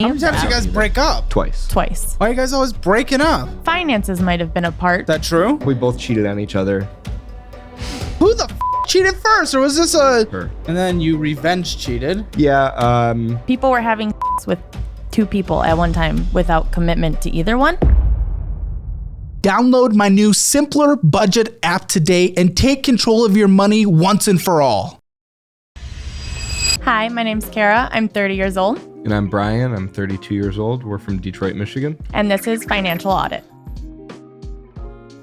How many times do you guys break up? Twice. Why are you guys always breaking up? Finances might have been a part. That true? We both cheated on each other. Who the cheated first, or was this Her. And then you revenge cheated? Yeah, People were having with two people at one time without commitment to either one. Download my new Simpler Budget app today and take control of your money once and for all. Hi, my name's Kara. I'm 30 years old. and I'm Brian. I'm 32 years old. We're from Detroit, Michigan. And this is Financial Audit.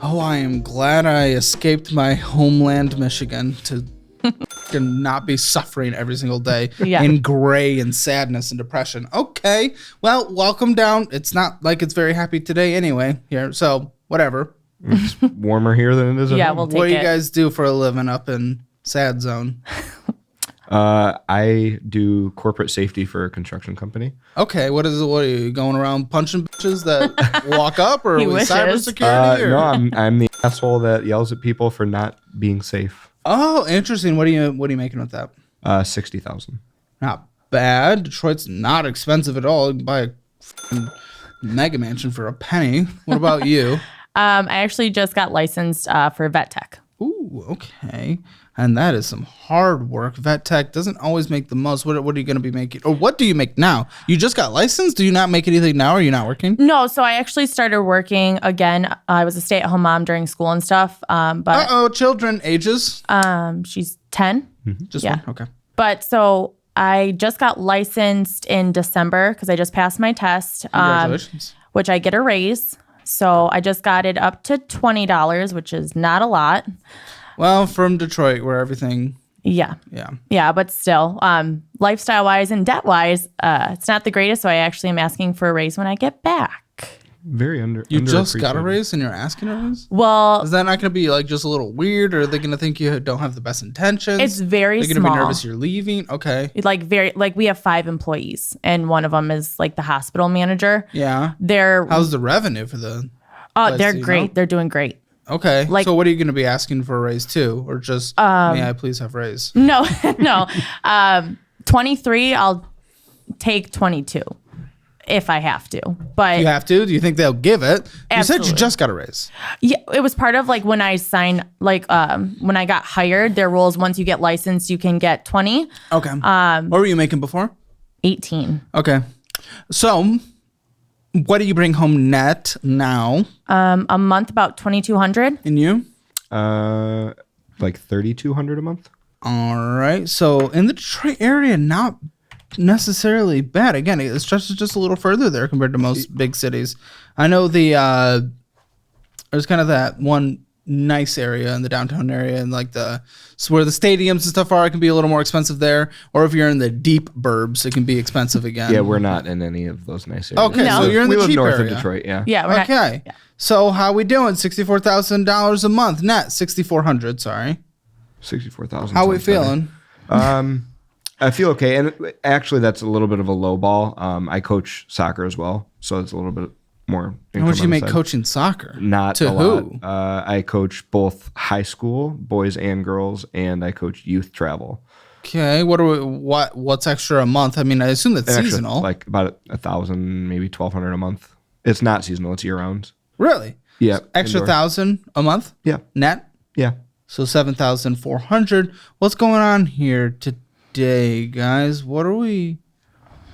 Oh, I am glad I escaped my homeland, Michigan, to not be suffering every single day in gray and sadness and depression. Okay, well, welcome down. It's not like it's very happy today anyway here, so whatever. It's warmer here than it is at home. We'll take it. What do you guys do for a living up in Sad Zone? I do corporate safety for a construction company. Okay, what are you going around punching bitches that walk up, or He are we wishes. cybersecurity? Or? No, I'm the asshole that yells at people for not being safe. Oh, interesting. What are you making with that? 60,000. Not bad. Detroit's not expensive at all. You can buy a f***ing mega mansion for a penny. What about you? I actually just got licensed for vet tech. Ooh, okay. And that is some hard work. Vet tech doesn't always make the most. What are you going to be making? Or what do you make now? You just got licensed? Do you not make anything now? Or are you not working? No, so I actually started working again. I was a stay-at-home mom during school and stuff. But Children ages? she's 10. Just yeah. one? Okay. But so I just got licensed in December because I just passed my test. Congratulations. Which I get a raise. So I just got it up to $20, which is not a lot. Well, from Detroit, where everything... Yeah, but still, lifestyle-wise and debt-wise, it's not the greatest, so I actually am asking for a raise when I get back. Very You just got a underappreciated. raise and you're asking a raise? Well, Is that not going to be like just a little weird, or are they going to think you don't have the best intentions? it's very They're small. going to be nervous you're leaving? Okay. We have 5 employees, and one of them is like the hospital manager. Yeah. They're How's the revenue for the... they're do you great. know? They're doing great. Okay. Like- So what are you going to be asking for a raise too? Or just, may I please have raise? No, 23. I'll take 22 if I have to. But You have to? Do you think they'll give it? You said Absolutely. you just got a raise. yeah, it was part of like when I signed, like when I got hired, their rules, once you get licensed, you can get 20, Okay. What were you making before? 18. Okay. So what do you bring home net now? A month, about 2,200. And you? Like 3,200 a month. All right. So in the Detroit area, not necessarily bad. Again, it stretches just a little further there compared to most big cities. I know there's kind of that one nice area in the downtown area, and like where the stadiums and stuff are, it can be a little more expensive there. Or if you're in the deep burbs, it can be expensive again. Yeah, we're not in any of those nice areas. Okay, No. so you're in we the live cheap north area. of Detroit, yeah. Yeah, we're Okay. not. So how we doing? $64,000 a month net. 6,400. Sorry. 64,000. How we sounds better. feeling? I feel okay, and actually, that's a little bit of a low ball. I coach soccer as well, so it's a little bit more. How much income you on the make side. coaching soccer? Not to a who? lot. I coach both high school boys and girls, and I coach youth travel. Okay. What's extra a month? I mean, I assume that's Actually, seasonal. like about 1,000, maybe 1,200 a month. It's not seasonal; it's year round. Really? Yeah, Extra indoor. 1,000 a month Yeah, net. yeah. So 7,400. What's going on here today, guys? What are we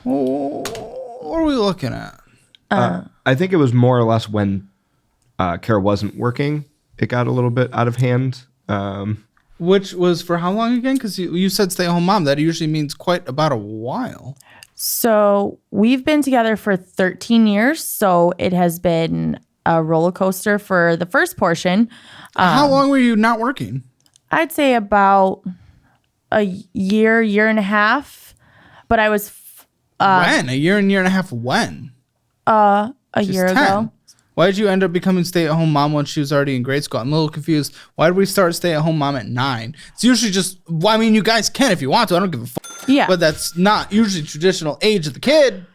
looking at? I think it was more or less when Kara wasn't working, it got a little bit out of hand. Which was for how long again? Because you said stay-at-home mom. That usually means quite about a while. So we've been together for 13 years. So it has been a roller coaster for the first portion. How long were you not working? I'd say about a year and a half. But I was When? A year and a half when? a She's year 10. ago. Why did you end up becoming stay-at-home mom when she was already in grade school? I'm a little confused. Why did we start stay-at-home mom at 9? It's usually just, well, I mean, you guys can if you want to. I don't give a fuck. Yeah. But that's not usually traditional age of the kid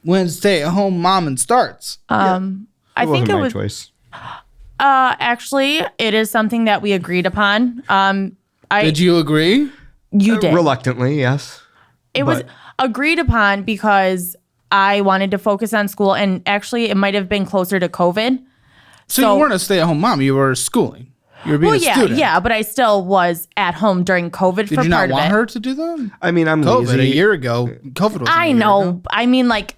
when stay-at-home mom starts. I It think wasn't it my was choice. actually it is something that we agreed upon. Did you agree? You did. Reluctantly, yes. It was but- agreed upon because I wanted to focus on school, and actually it might have been closer to COVID. So you weren't a stay-at-home mom. You were schooling. You were being a student. Yeah, but I still was at home during COVID for part of it. Did you not want her to do that? I mean, I'm COVID lazy. a year ago. COVID was I know. I mean, like,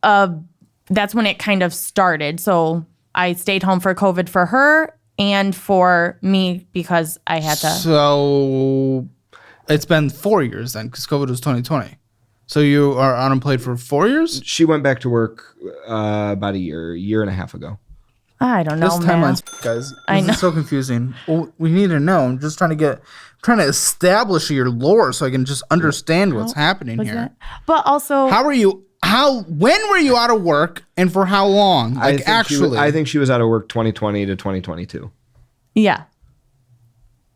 that's when it kind of started. So I stayed home for COVID for her and for me because I had to. So it's been 4 years then because COVID was 2020. So you are unemployed for 4 years? She went back to work about a year and a half ago. I don't know, This man. timeline's, guys. I This know. is so confusing. Well, we need to know. I'm just trying to establish your lore so I can just understand what's happening Was here. that? But also, When were you out of work and for how long? I Like, think she was out of work 2020 to 2022. yeah,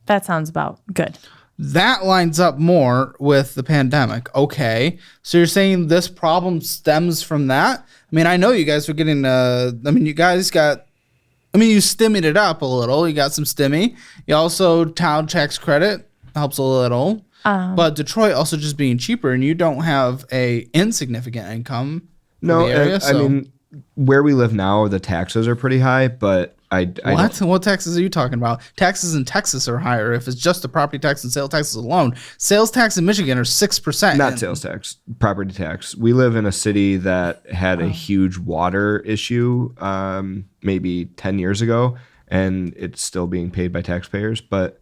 that sounds about good. that lines up more with the pandemic. Okay. So you're saying this problem stems from that? I mean, I know you guys were getting, you stimmied it up a little. You got some stimmy. You also child tax credit helps a little. But Detroit also just being cheaper, and you don't have a insignificant income. No, in the area, I mean, where we live now, the taxes are pretty high, but I what? What taxes are you talking about? Taxes in Texas are higher if it's just the property tax and sales taxes alone. Sales tax in Michigan are 6%. not sales tax, property tax. We live in a city that had a huge water issue maybe 10 years ago, and it's still being paid by taxpayers. But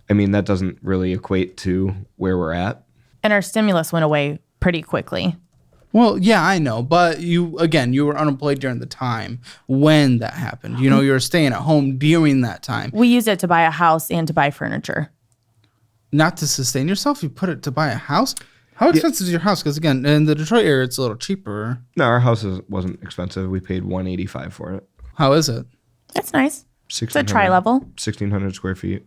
I mean, that doesn't really equate to where we're at. And our stimulus went away pretty quickly. Well, yeah, I know. But you were unemployed during the time when that happened. You were staying at home during that time. We used it to buy a house and to buy furniture. Not to sustain yourself, you put it to buy a house? How expensive is your house? Because again, in the Detroit area, it's a little cheaper. No, our house wasn't expensive. We paid $185 for it. How is it? It's nice. It's a tri-level. 1,600 square feet.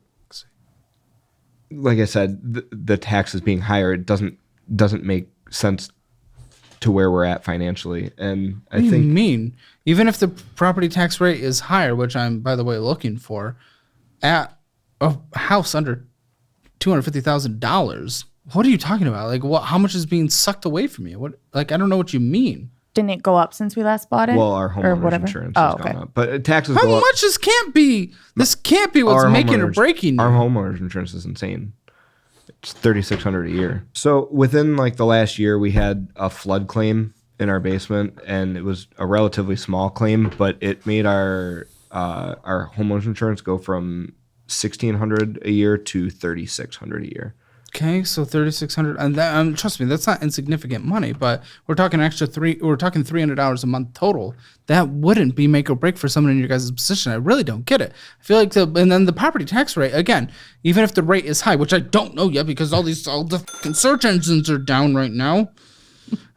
Like I said, the taxes being higher, it doesn't make sense to where we're at financially. And I What do think you mean? Even if the property tax rate is higher, which I'm, by the way, looking for, at a house under $250,000, what are you talking about? Like, what? How much is being sucked away from you? What? Like, I don't know what you mean. Didn't it go up since we last bought it? well, our Or homeowner's whatever? insurance Oh, has okay. gone up, but taxes How go up. much? This can't be what's Our making or homeowners- breaking you. Our homeowner's insurance is insane. It's $3,600 a year. So within like the last year, we had a flood claim in our basement, and it was a relatively small claim, but it made our homeowner's insurance go from $1,600 a year to $3,600 a year. Okay, so $3,600, and that, trust me, that's not insignificant money. But we're talking we're talking $300 a month total. That wouldn't be make or break for someone in your guys' position. I really don't get it. I feel like and then the property tax rate again, even if the rate is high, which I don't know yet because all the fucking search engines are down right now.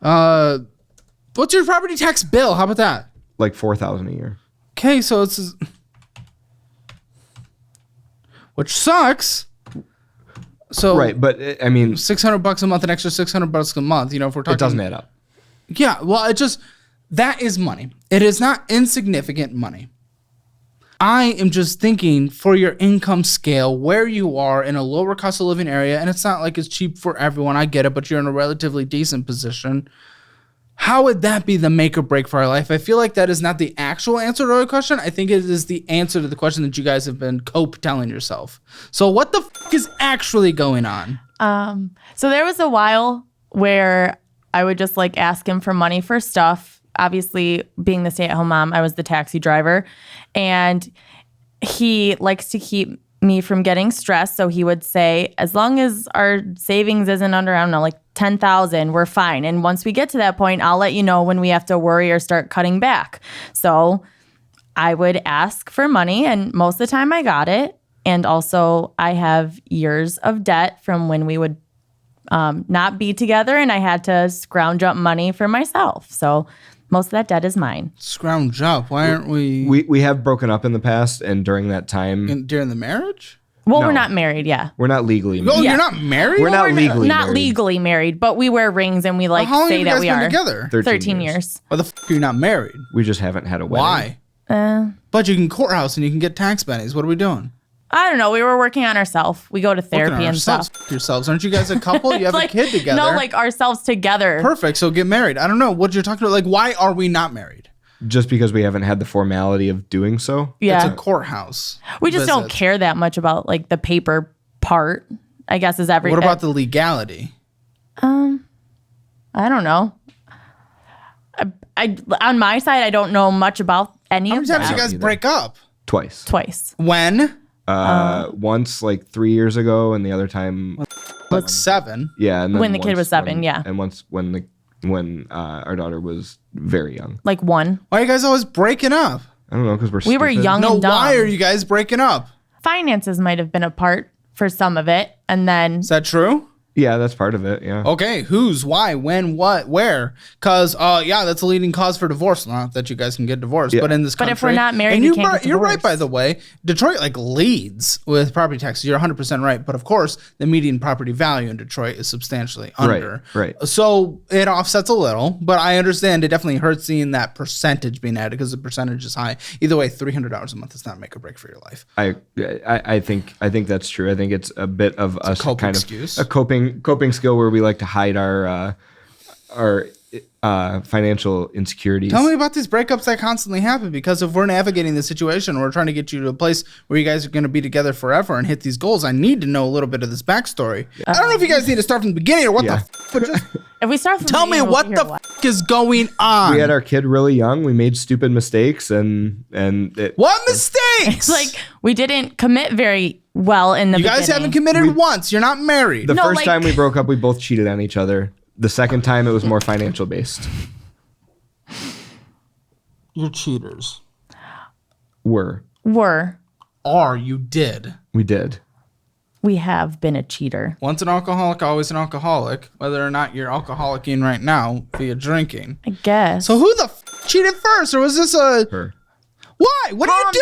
What's your property tax bill? How about that? Like $4,000 a year. Okay, so it's which sucks. So Right, but I mean, $600 a month, an extra $600 a month. If we're talking, it doesn't add up. Yeah, well, that is money. It is not insignificant money. I am just thinking for your income scale, where you are in a lower cost of living area, and it's not like it's cheap for everyone. I get it, but you're in a relatively decent position. How would that be the make or break for our life? I feel like that is not the actual answer to our question. I think it is the answer to the question that you guys have been telling yourself. So what the is actually going on? So there was a while where I would just like ask him for money for stuff. Obviously, being the stay-at-home mom, I was the taxi driver, and he likes to keep me from getting stressed. So he would say, as long as our savings isn't under, I don't know, like 10,000, we're fine. And once we get to that point, I'll let you know when we have to worry or start cutting back. So I would ask for money, and most of the time I got it. And also I have years of debt from when we would not be together, and I had to scrounge up money for myself. So most of that debt is mine. Scrounge up. Why aren't we We have broken up in the past, and during that time, during the marriage? Well, No. we're not married, yeah. we're not legally married. Oh, Yeah. you're not married? We're not legally Not married. legally married, but we wear rings and we like How long say have you that guys we been are. together? 13 years. Why the are you not married? We just haven't had a wedding. Why? But you can courthouse and you can get tax bennies. What are we doing? I don't know. We were working on ourselves. We go to therapy and yourselves, stuff. yourselves. Aren't you guys a couple? You have Like, a kid together. No, like ourselves together. Perfect. So get married. I don't know what you're talking about. Like, why are we not married? Just because we haven't had the formality of doing so. Yeah. It's a courthouse. We just don't visit. care that much about like the paper part, I guess, is everything. What about the legality? I don't know. I on my side, I don't know much about any How of many times that. you guys break up? Twice. Twice. When? Once like 3 years ago, and the other time, Like 7. yeah. And then When the kid once was 7, when- yeah. And once when our daughter was very young. Like 1. Why are you guys always breaking up? I don't know, because We were stupid. young No, and dumb. why are you guys breaking up? Finances might have been a part for some of it, and then Is that true? Yeah, that's part of it. Yeah. Okay, whose, why, when, what, where? Because, yeah, that's a leading cause for divorce. Not that you guys can get divorced, but in this But country. if we're not married, and we you can't get you're right, divorced. by the way. Detroit like leads with property taxes. You're 100% right. But of course, the median property value in Detroit is substantially under. Right. So it offsets a little, but I understand it definitely hurts seeing that percentage being added because the percentage is high. Either way, $300 a month does not make or break for your life. I think that's true. I think it's a bit of a coping kind excuse. of a coping skill where we like to hide our financial insecurities. Tell me about these breakups that constantly happen, because if we're navigating the situation, we're trying to get you to a place where you guys are going to be together forever and hit these goals. I need to know a little bit of this backstory. I don't know if you guys need to start from the beginning or what Yeah. the but just if we start from tell me beginning, what we'll the hear is going on. We had our kid really young. We made stupid mistakes, and it, What mistakes? It's like we didn't commit very well in the you beginning. guys haven't committed once. You're not married. the No, first like- time we broke up, we both cheated on each other. The second time, it was more financial based. You're cheaters. Were You did. We did. we have been a cheater. Once an alcoholic, always an alcoholic. Whether or not you're alcoholicing right now via drinking. I guess. So who the cheated first, or was this a? Her. Why? What are you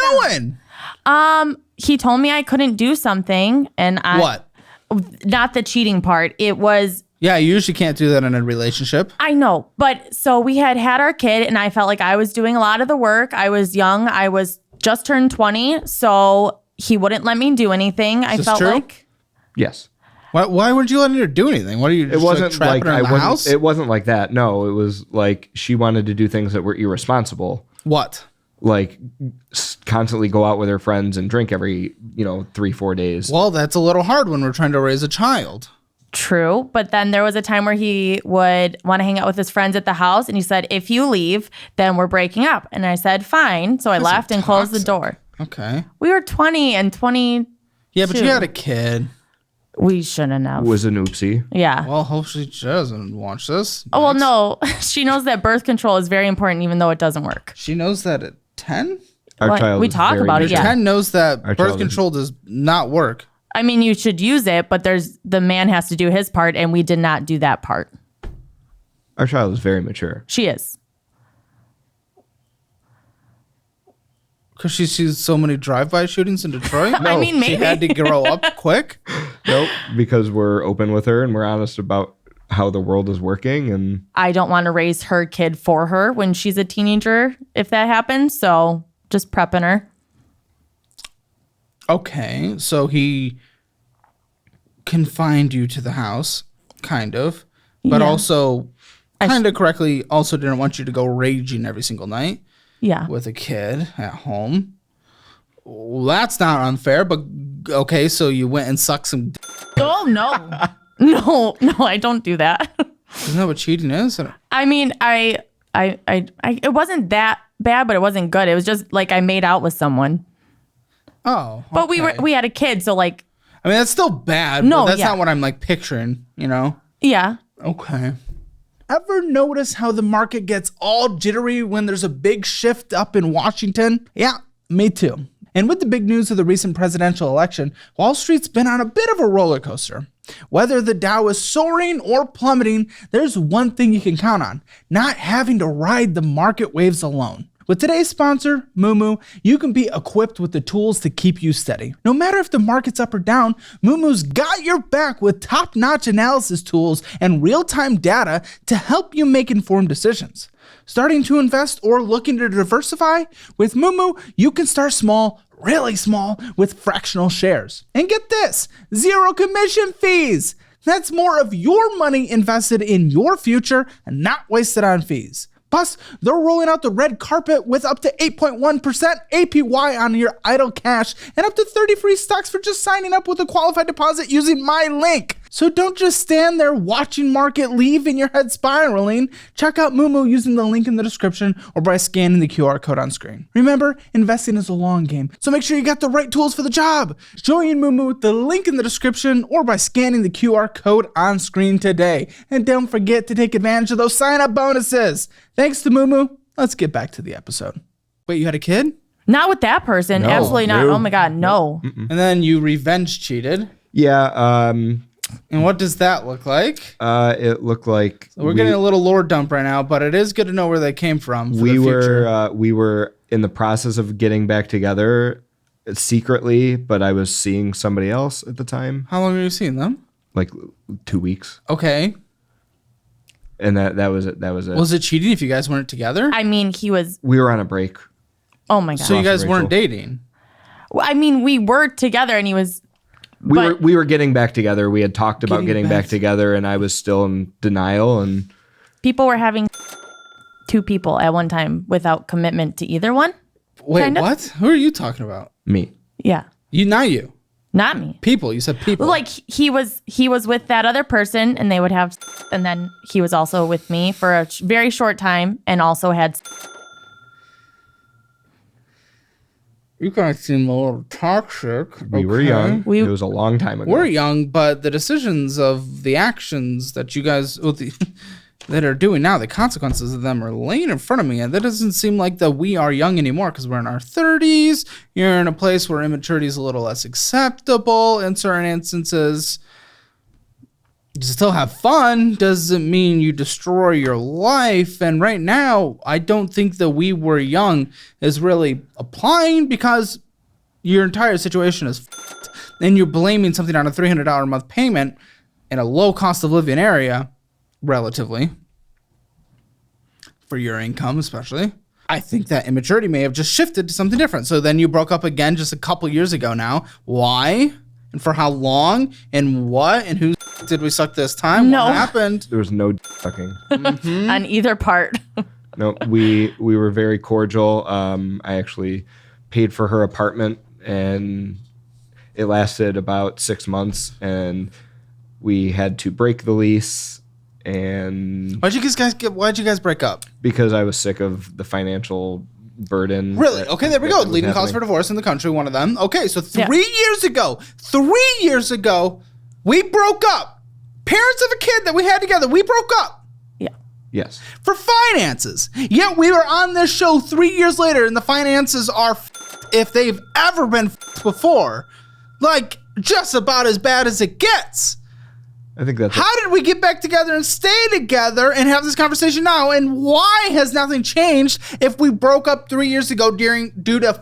Calm doing? He told me I couldn't do something, and What? Not the cheating part. It was. Yeah, you usually can't do that in a relationship. I know, but so we had our kid, and I felt like I was doing a lot of the work. I was young. I was just turned 20, so he wouldn't let me do anything. I this felt true? like Yes. Why weren't you letting her do anything? What are you? It Just wasn't trapping like her in the house. It wasn't like that. No, it was like she wanted to do things that were irresponsible. What? Like constantly go out with her friends and drink every 3-4 days. Well, that's a little hard when we're trying to raise a child. true. But then there was a time where he would want to hang out with his friends at the house, and he said, "If you leave, then we're breaking up." And I said, "Fine." So I left and closed the toxic. door. Okay. We were 20 and 20. Yeah, but you Two. had a kid. We shouldn't have. Was an oopsie. Yeah. Well, hopefully she doesn't watch this. Oh, well, Next. no. She knows that birth control is very important, even though it doesn't work. She knows that at 10? Our What? child We is talk very about it, mature. yeah. 10 knows that Our birth child is- control does not work. I mean, you should use it, but the man has to do his part, and we did not do that part. Our child is very mature. She is. Because she sees so many drive-by shootings in Detroit? I mean, She maybe. had to grow up quick? Nope. Because we're open with her and we're honest about how the world is working. And I don't want to raise her kid for her when she's a teenager, if that happens. So just prepping her. Okay, so he confined you to the house, kind of, but Yeah. also kind of correctly also didn't want you to go raging every single night Yeah. with a kid at home. Well, that's not unfair, but okay, so you went and sucked some. Oh, no. No, I don't do that. Isn't that what cheating is? I mean, I it wasn't that bad, but it wasn't good. It was just like I made out with someone. Oh, But okay. we had a kid, so like, I mean, that's still bad. No, but that's yeah. not what I'm like picturing. You know. yeah. Okay. Ever notice how the market gets all jittery when there's a big shift up in Washington? Yeah, me too. And with the big news of the recent presidential election, Wall Street's been on a bit of a roller coaster. Whether the Dow is soaring or plummeting, there's one thing you can count on: not having to ride the market waves alone. With today's sponsor, Moomoo, you can be equipped with the tools to keep you steady. No matter if the market's up or down, Moomoo's got your back with top-notch analysis tools and real-time data to help you make informed decisions. Starting to invest or looking to diversify? With Moomoo, you can start small really small with fractional shares. And get this, 0 commission fees. That's more of your money invested in your future and not wasted on fees. Plus, they're rolling out the red carpet with up to 8.1% APY on your idle cash and up to 30 free stocks for just signing up with a qualified deposit using my link. So don't just stand there watching market leaving your head spiraling. Check out Moomoo using the link in the description or by scanning the QR code on screen. Remember, investing is a long game, so make sure you got the right tools for the job. Join Moomoo with the link in the description or by scanning the QR code on screen today. And don't forget to take advantage of those sign-up bonuses. Thanks to Moomoo. Let's get back to the episode. Wait, you had a kid? Not with that person. No, Absolutely not. no. Oh my God, no. And then you revenge cheated. Yeah. And what does that look like? It looked like We're getting a little lore dump right now, but it is good to know where they came from for the future. We were in the process of getting back together secretly, but I was seeing somebody else at the time. How long have you seen them? Like 2 weeks. Okay. And that was it. That was it. Was it cheating if you guys weren't together? I mean, he was, We were on a break. oh my God. So you guys Rachel. weren't dating? Well, I mean, we were together and he was, We were getting back together. We had talked about Getting getting back back together, and I was still in denial. And people were having 2 people at one time without commitment to either one. Wait, Kind of. what? Who are you talking about? me. Yeah. Not you. Not me. People. You said people. Well, like he was with that other person and they would have, and then he was also with me for a very short time and also had. you guys seem a little toxic. We were Okay. young. It was a long time ago. We're young, but the decisions of the actions that you guys that are doing now, the consequences of them are laying in front of me. And that doesn't seem like that we are young anymore because we're in our 30s. You're in a place where immaturity is a little less acceptable in certain instances. You still have fun doesn't mean you destroy your life. And right now, I don't think that we were young is really applying because your entire situation is f***ed. And you're blaming something on a $300 a month payment in a low cost of living area, relatively, for your income especially. I think that immaturity may have just shifted to something different. So then you broke up again just a couple years ago now. Why? And for how long? And what? And who did we suck this time? No. What happened? There was no fucking. On either part. No, we were very cordial. I actually paid for her apartment, and it lasted about 6 months, and we had to break the lease. And Why'd you guys break up? because I was sick of the financial burden. Really? that- Okay, there we that go. was Leading cause happening. for divorce in the country, one of them. Okay, so Yeah. 3 years ago, we broke up. Parents of a kid that we had together, we broke up Yeah. Yes. for finances. Yet we were on this show 3 years later, and the finances are if they've ever been before. Like, just about as bad as it gets. I think that's How did we get back together and stay together and have this conversation now? And why has nothing changed if we broke up 3 years ago due to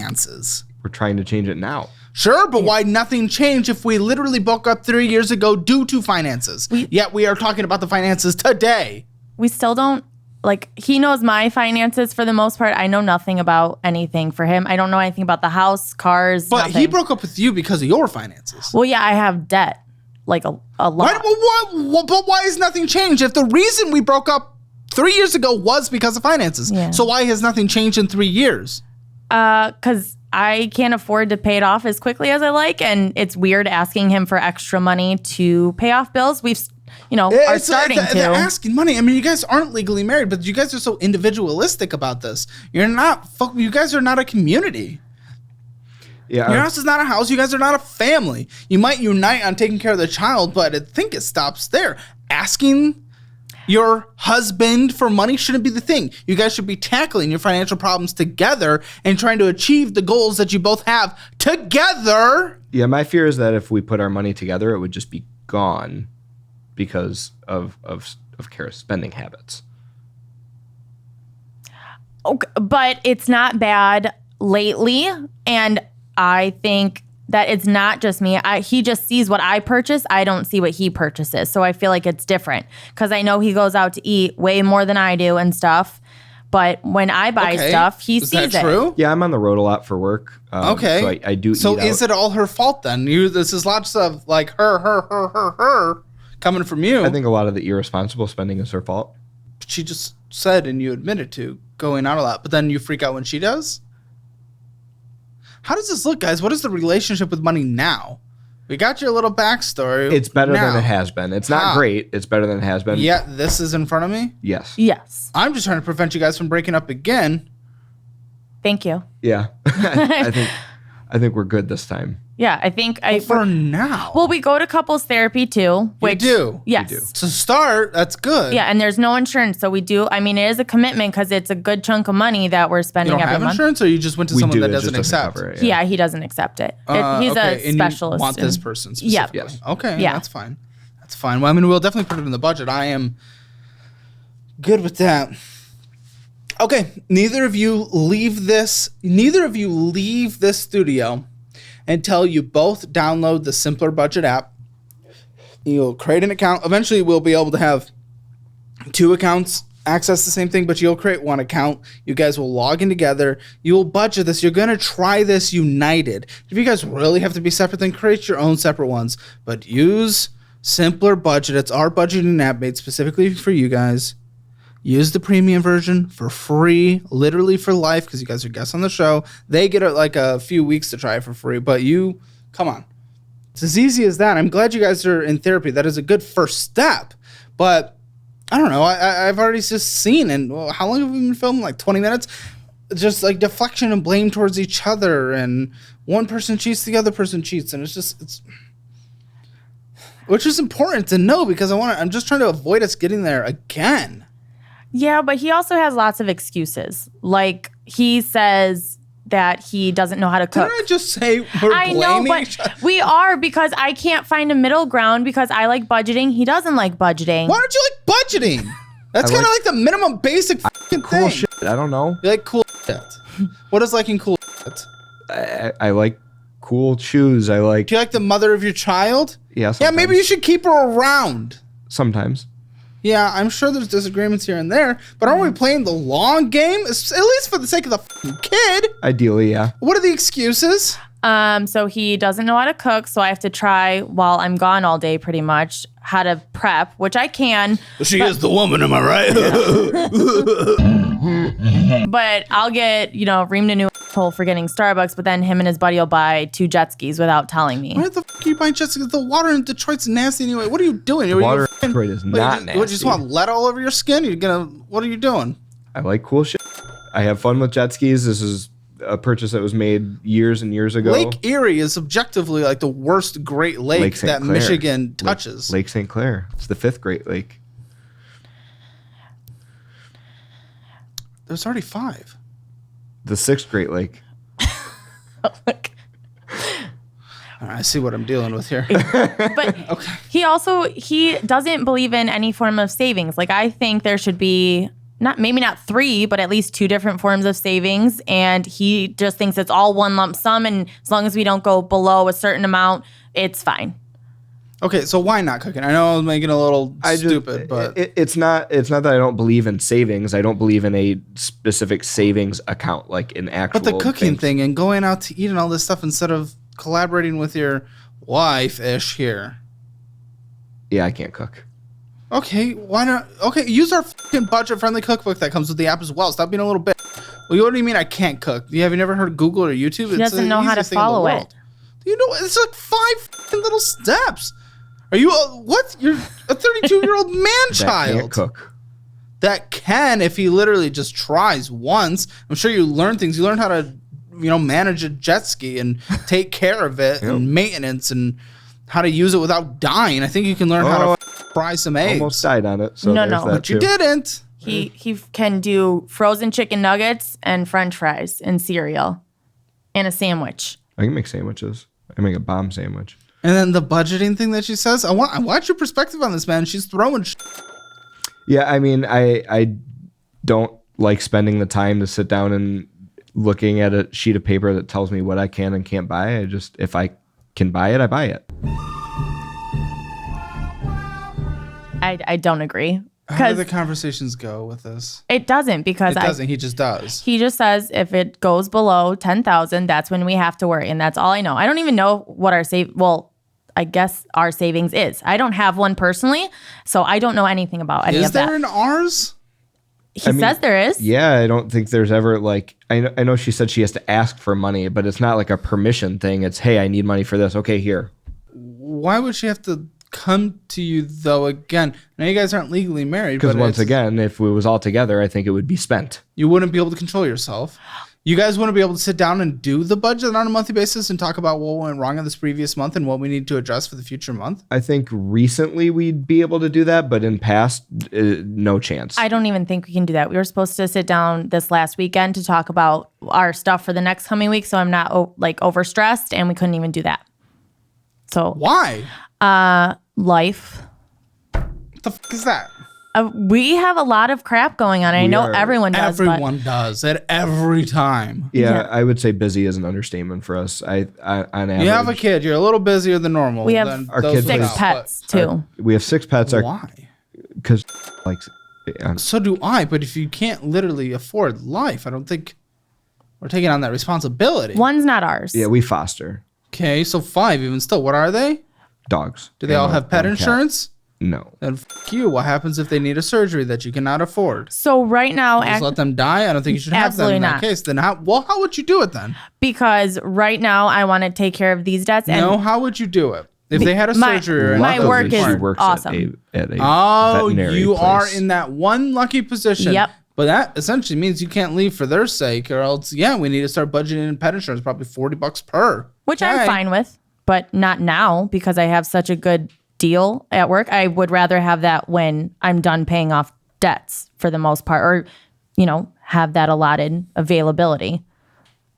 finances? we're trying to change it now. Sure, but why nothing changed if we literally broke up 3 years ago due to finances? Yet we are talking about the finances today. We still don't, like, he knows my finances for the most part. I know nothing about anything for him. I don't know anything about the house, cars, But nothing. he broke up with you because of your finances. Well, yeah, I have debt. Like a lot. But why has nothing changed? If the reason we broke up 3 years ago was because of finances, Yeah. so why has nothing changed in 3 years? Because I can't afford to pay it off as quickly as I like, and it's weird asking him for extra money to pay off bills. We've, are starting They're to. asking money. I mean, you guys aren't legally married, but you guys are so individualistic about this. You guys are not a community. Yeah. Your house is not a house. You guys are not a family. You might unite on taking care of the child, but I think it stops there. Asking your husband for money shouldn't be the thing. You guys should be tackling your financial problems together and trying to achieve the goals that you both have together. Yeah, my fear is that if we put our money together, it would just be gone because of Kara's spending habits. Okay, but it's not bad lately, and I think that it's not just me. He just sees what I purchase. I don't see what he purchases. So I feel like it's different because I know he goes out to eat way more than I do and stuff. But when I buy stuff, he is sees that true? Yeah, I'm on the road a lot for work. Okay. So I do So eat is out. it all her fault then? This is lots of like her coming from you. I think a lot of the irresponsible spending is her fault. She just said, and you admitted to going out a lot, but then you freak out when she does? How does this look, guys? What is the relationship with money now? We got your little backstory. It's better now. than it has been. It's not great. It's better than it has been. Yeah, this is in front of me? Yes. Yes. I'm just trying to prevent you guys from breaking up again. Thank you. Yeah. I think we're good this time. Yeah, I think For now. well, we go to couples therapy too. Which, do? Yes. You do. To start, that's good. Yeah, and there's no insurance, so we do. I mean, it is a commitment because it's a good chunk of money that we're You spending don't every have month. insurance, or you just went to We someone do. that It just doesn't accept? cover it, Yeah, he doesn't accept it. He's Okay, a and specialist. You want this and- person Yeah. specifically? Yes. Okay, Yeah. that's fine. That's fine. Well, I mean, we'll definitely put it in the budget. I am good with that. Okay, neither of you leave this studio until you both download the Simpler Budget app. You'll create an account. Eventually, we'll be able to have 2 accounts access the same thing, but you'll create 1 account. You guys will log in together. You will budget this. You're going to try this united. If you guys really have to be separate, then create your own separate ones. But use Simpler Budget. It's our budgeting app made specifically for you guys. Use the premium version for free, literally for life, because you guys are guests on the show. They get like a few weeks to try it for free, but you, come on. It's as easy as that. I'm glad you guys are in therapy. That is a good first step. But I don't know. I've already just seen, and how long have we been filming? Like 20 minutes? Just like deflection and blame towards each other, and one person cheats, the other person cheats, and it's which is important to know because I'm just trying to avoid us getting there again. Yeah, but he also has lots of excuses. Like he says that he doesn't know how to cook. Didn't I just say we're I know, blaming each other? but we are because I can't find a middle ground because I like budgeting. He doesn't like budgeting. Why don't you like budgeting? That's kind of like the minimum basic fucking Cool thing. shit. I don't know. You like cool shit. What is liking cool shit? I like cool shoes. I like. Do you like the mother of your child? Yeah. Yeah, maybe sometimes. you should keep her around. Sometimes. Yeah, I'm sure there's disagreements here and there, but aren't we playing the long game? At least for the sake of the fucking kid. Ideally, yeah. What are the excuses? So he doesn't know how to cook, so I have to try while I'm gone all day pretty much how to prep, which I can. She is the woman, am I right? But I'll get, reamed a new asshole for getting Starbucks, but then him and his buddy will buy 2 jet skis without telling me. Why the fuck are you buying jet skis? The water in Detroit's nasty anyway. What are you doing? Water in Detroit is not What, you just nasty. want lead all over your skin? What are you doing? I like cool shit. I have fun with jet skis. This is a purchase that was made years and years ago. Lake Erie is objectively like the worst Great Lake St. that Clair. Michigan touches. Lake St. Clair. It's the 5th Great Lake. There's already 5. The 6th Great Lake. All right, I see what I'm dealing with here. But he doesn't believe in any form of savings. Like I think there should be maybe not 3, but at least 2 different forms of savings. And he just thinks it's all one lump sum. And as long as we don't go below a certain amount, it's fine. Okay, so why not cooking? I know I was making a little stupid, but it's not that I don't believe in savings. I don't believe in a specific savings account, like an actual. the cooking thing. thing and going out to eat and all this stuff instead of collaborating with your wife-ish here. Yeah, I can't cook. Okay, why not? Okay, use our fucking budget-friendly cookbook that comes with the app as well. Stop being a little bit. Well, what do you mean I can't cook? Have you never heard of Google or YouTube? He doesn't know how to follow it. You know, it's like 5 fucking little steps. Are you what? You're a 32-year-old man-child. That can't cook. That can, if he literally just tries once. I'm sure you learn things. You learn how to, manage a jet ski and take care of it and maintenance and how to use it without dying. I think you can learn how to fry some eggs. Almost died on it. So No, there's no. that But you too. didn't. He can do frozen chicken nuggets and French fries and cereal and a sandwich. I can make sandwiches. I can make a bomb sandwich. And then the budgeting thing that she says, I want your perspective on this, man. She's throwing Yeah, I mean, I don't like spending the time to sit down and looking at a sheet of paper that tells me what I can and can't buy. If I can buy it, I buy it. I don't agree. How do the conversations go with this? It doesn't because It doesn't. He just does. He just says if it goes below 10,000, that's when we have to worry, and that's all I know. I don't even know what our I guess our savings is. I don't have one personally, so I don't know anything about any of that. Is there an ours? He says there is. Yeah, I don't think there's ever like I know she said she has to ask for money, but it's not like a permission thing. It's hey, I need money for this. Okay, here. Why would she have to come to you though? Again, now you guys aren't legally married. Because once again, if we was all together, I think it would be spent. You wouldn't be able to control yourself. You guys wouldn't be able to sit down and do the budget on a monthly basis and talk about what went wrong in this previous month and what we need to address for the future month. I think recently we'd be able to do that, but in past, no chance. I don't even think we can do that. We were supposed to sit down this last weekend to talk about our stuff for the next coming week, so I'm not overstressed, and we couldn't even do that. So why? Life. What the fuck is that? We have a lot of crap going on. I know everyone does. Everyone does at every time. Yeah, I would say busy is an understatement for us. On average, you have a kid. You're a little busier than normal. We have our kids 6 pets too. We have 6 pets. Why? Because so do I. But if you can't literally afford life, I don't think we're taking on that responsibility. One's not ours. Yeah, we foster. Okay, so 5 even still. What are they? Dogs. Do they all have pet insurance? No. Then you. What happens if they need a surgery that you cannot afford? So right now, Just let them die? I don't think you should have them in that case. Then how would you do it then? Because right now I want to take care of these debts. And how would you do it? If they had a surgery or my work is she works awesome. At a you place. are in that one lucky position. Yep. But that essentially means you can't leave for their sake, or else, we need to start budgeting in pet insurance, probably $40 per. Which I'm fine with, but not now because I have such a good deal at work. I would rather have that when I'm done paying off debts for the most part, or, have that allotted availability.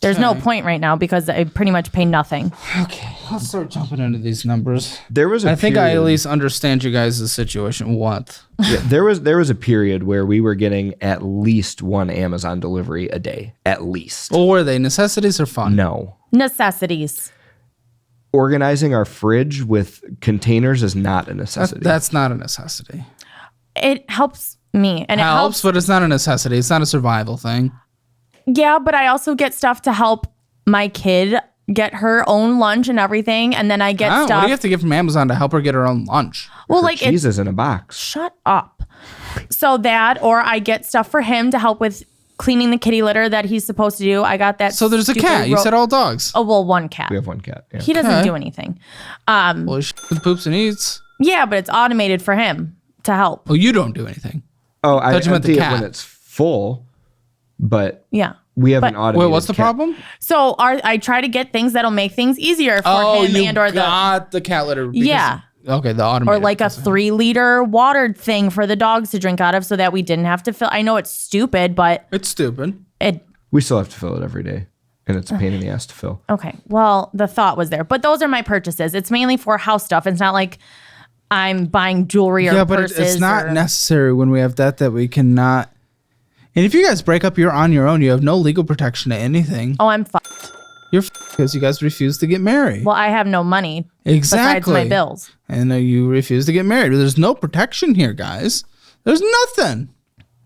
There's no point right now because I pretty much pay nothing. Okay, let's start jumping into these numbers. I think I at least understand you guys' situation. What? Yeah, there was a period where we were getting at least one Amazon delivery a day. At least. Well, were they necessities or fun? No. Necessities. Organizing our fridge with containers is not a necessity. That's not a necessity. It helps me. And helps, but it's not a necessity. It's not a survival thing. Yeah, but I also get stuff to help my kid get her own lunch and everything. And then I get stuff. What do you have to get from Amazon to help her get her own lunch? Well, her cheese is in a box. Shut up. So that, or I get stuff for him to help with cleaning the kitty litter that he's supposed to do. I got that. So there's a cat. You said all dogs. Oh, well, one cat. We have one cat. Yeah. He doesn't do anything. Well, he poops and eats. Yeah, but it's automated for him to help. Oh, you don't do anything. Oh, I meant the cat when it's full, but yeah. We have an automated Wait, what's the problem? So I try to get things that'll make things easier for him and or the cat litter. Yeah. Okay, the automated. Or like a 3-liter water thing for the dogs to drink out of so that we didn't have to fill. I know it's stupid, but it's stupid. We still have to fill it every day, and it's a pain in the ass to fill. Okay, well, the thought was there, but those are my purchases. It's mainly for house stuff. It's not like I'm buying jewelry or purses. But it's not necessary when we have that we cannot. And if you guys break up, you're on your own. You have no legal protection to anything. Oh, I'm fucked. You're because you guys refuse to get married. Well, I have no money. Exactly. Besides my bills. And you refuse to get married. There's no protection here, guys. There's nothing.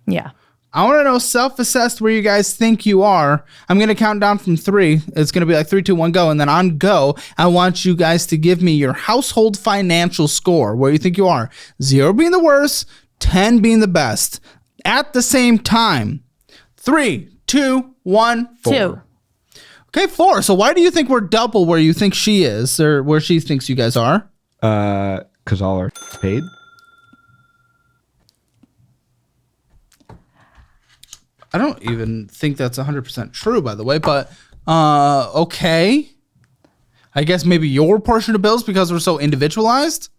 Yeah. I want to know self-assessed where you guys think you are. I'm going to count down from 3. It's going to be like 3, 2, 1, go. And then on go, I want you guys to give me your household financial score, where you think you are. 0 being the worst, 10 being the best. At the same time. 3, 2, 1, 4. 2. Okay, 4. So why do you think we're double where you think she is, or where she thinks you guys are? Because all are paid. I don't even think that's 100% true, by the way, but okay. I guess maybe your portion of bills because we're so individualized?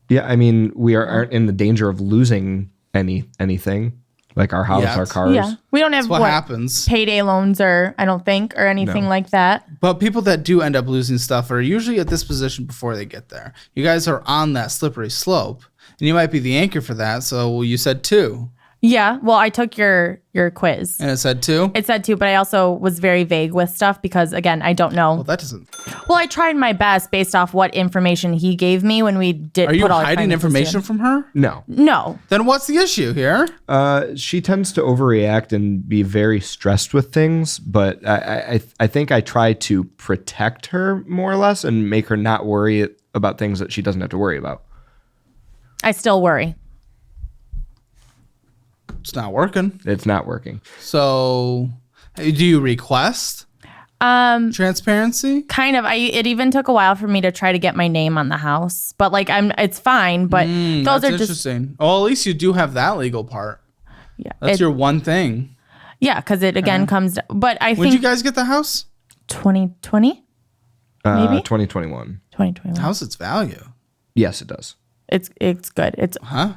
Yeah, I mean, we aren't in the danger of losing anything. Like our house, our cars. Yeah, we don't have what happens. Payday loans or I don't think or anything like that. But people that do end up losing stuff are usually at this position before they get there. You guys are on that slippery slope, and you might be the anchor for that. So you said 2. Yeah. Well, I took your quiz. And it said 2? It said 2, but I also was very vague with stuff because, again, I don't know. Well, that doesn't... Well, I tried my best based off what information he gave me when we did. Are you hiding information from her? No. No. Then what's the issue here? She tends to overreact and be very stressed with things, but I think I try to protect her more or less and make her not worry about things that she doesn't have to worry about. I still worry. It's not working. It's not working. So, do you request transparency? Kind of. It even took a while for me to try to get my name on the house, but like it's fine. But those are just interesting. Oh, at least you do have that legal part. Yeah, That's your one thing. Yeah, because it again comes. But I When think did you guys get the house? 2020, maybe 2021. 2021. How's its value? Yes, it does. It's good. It's Huh?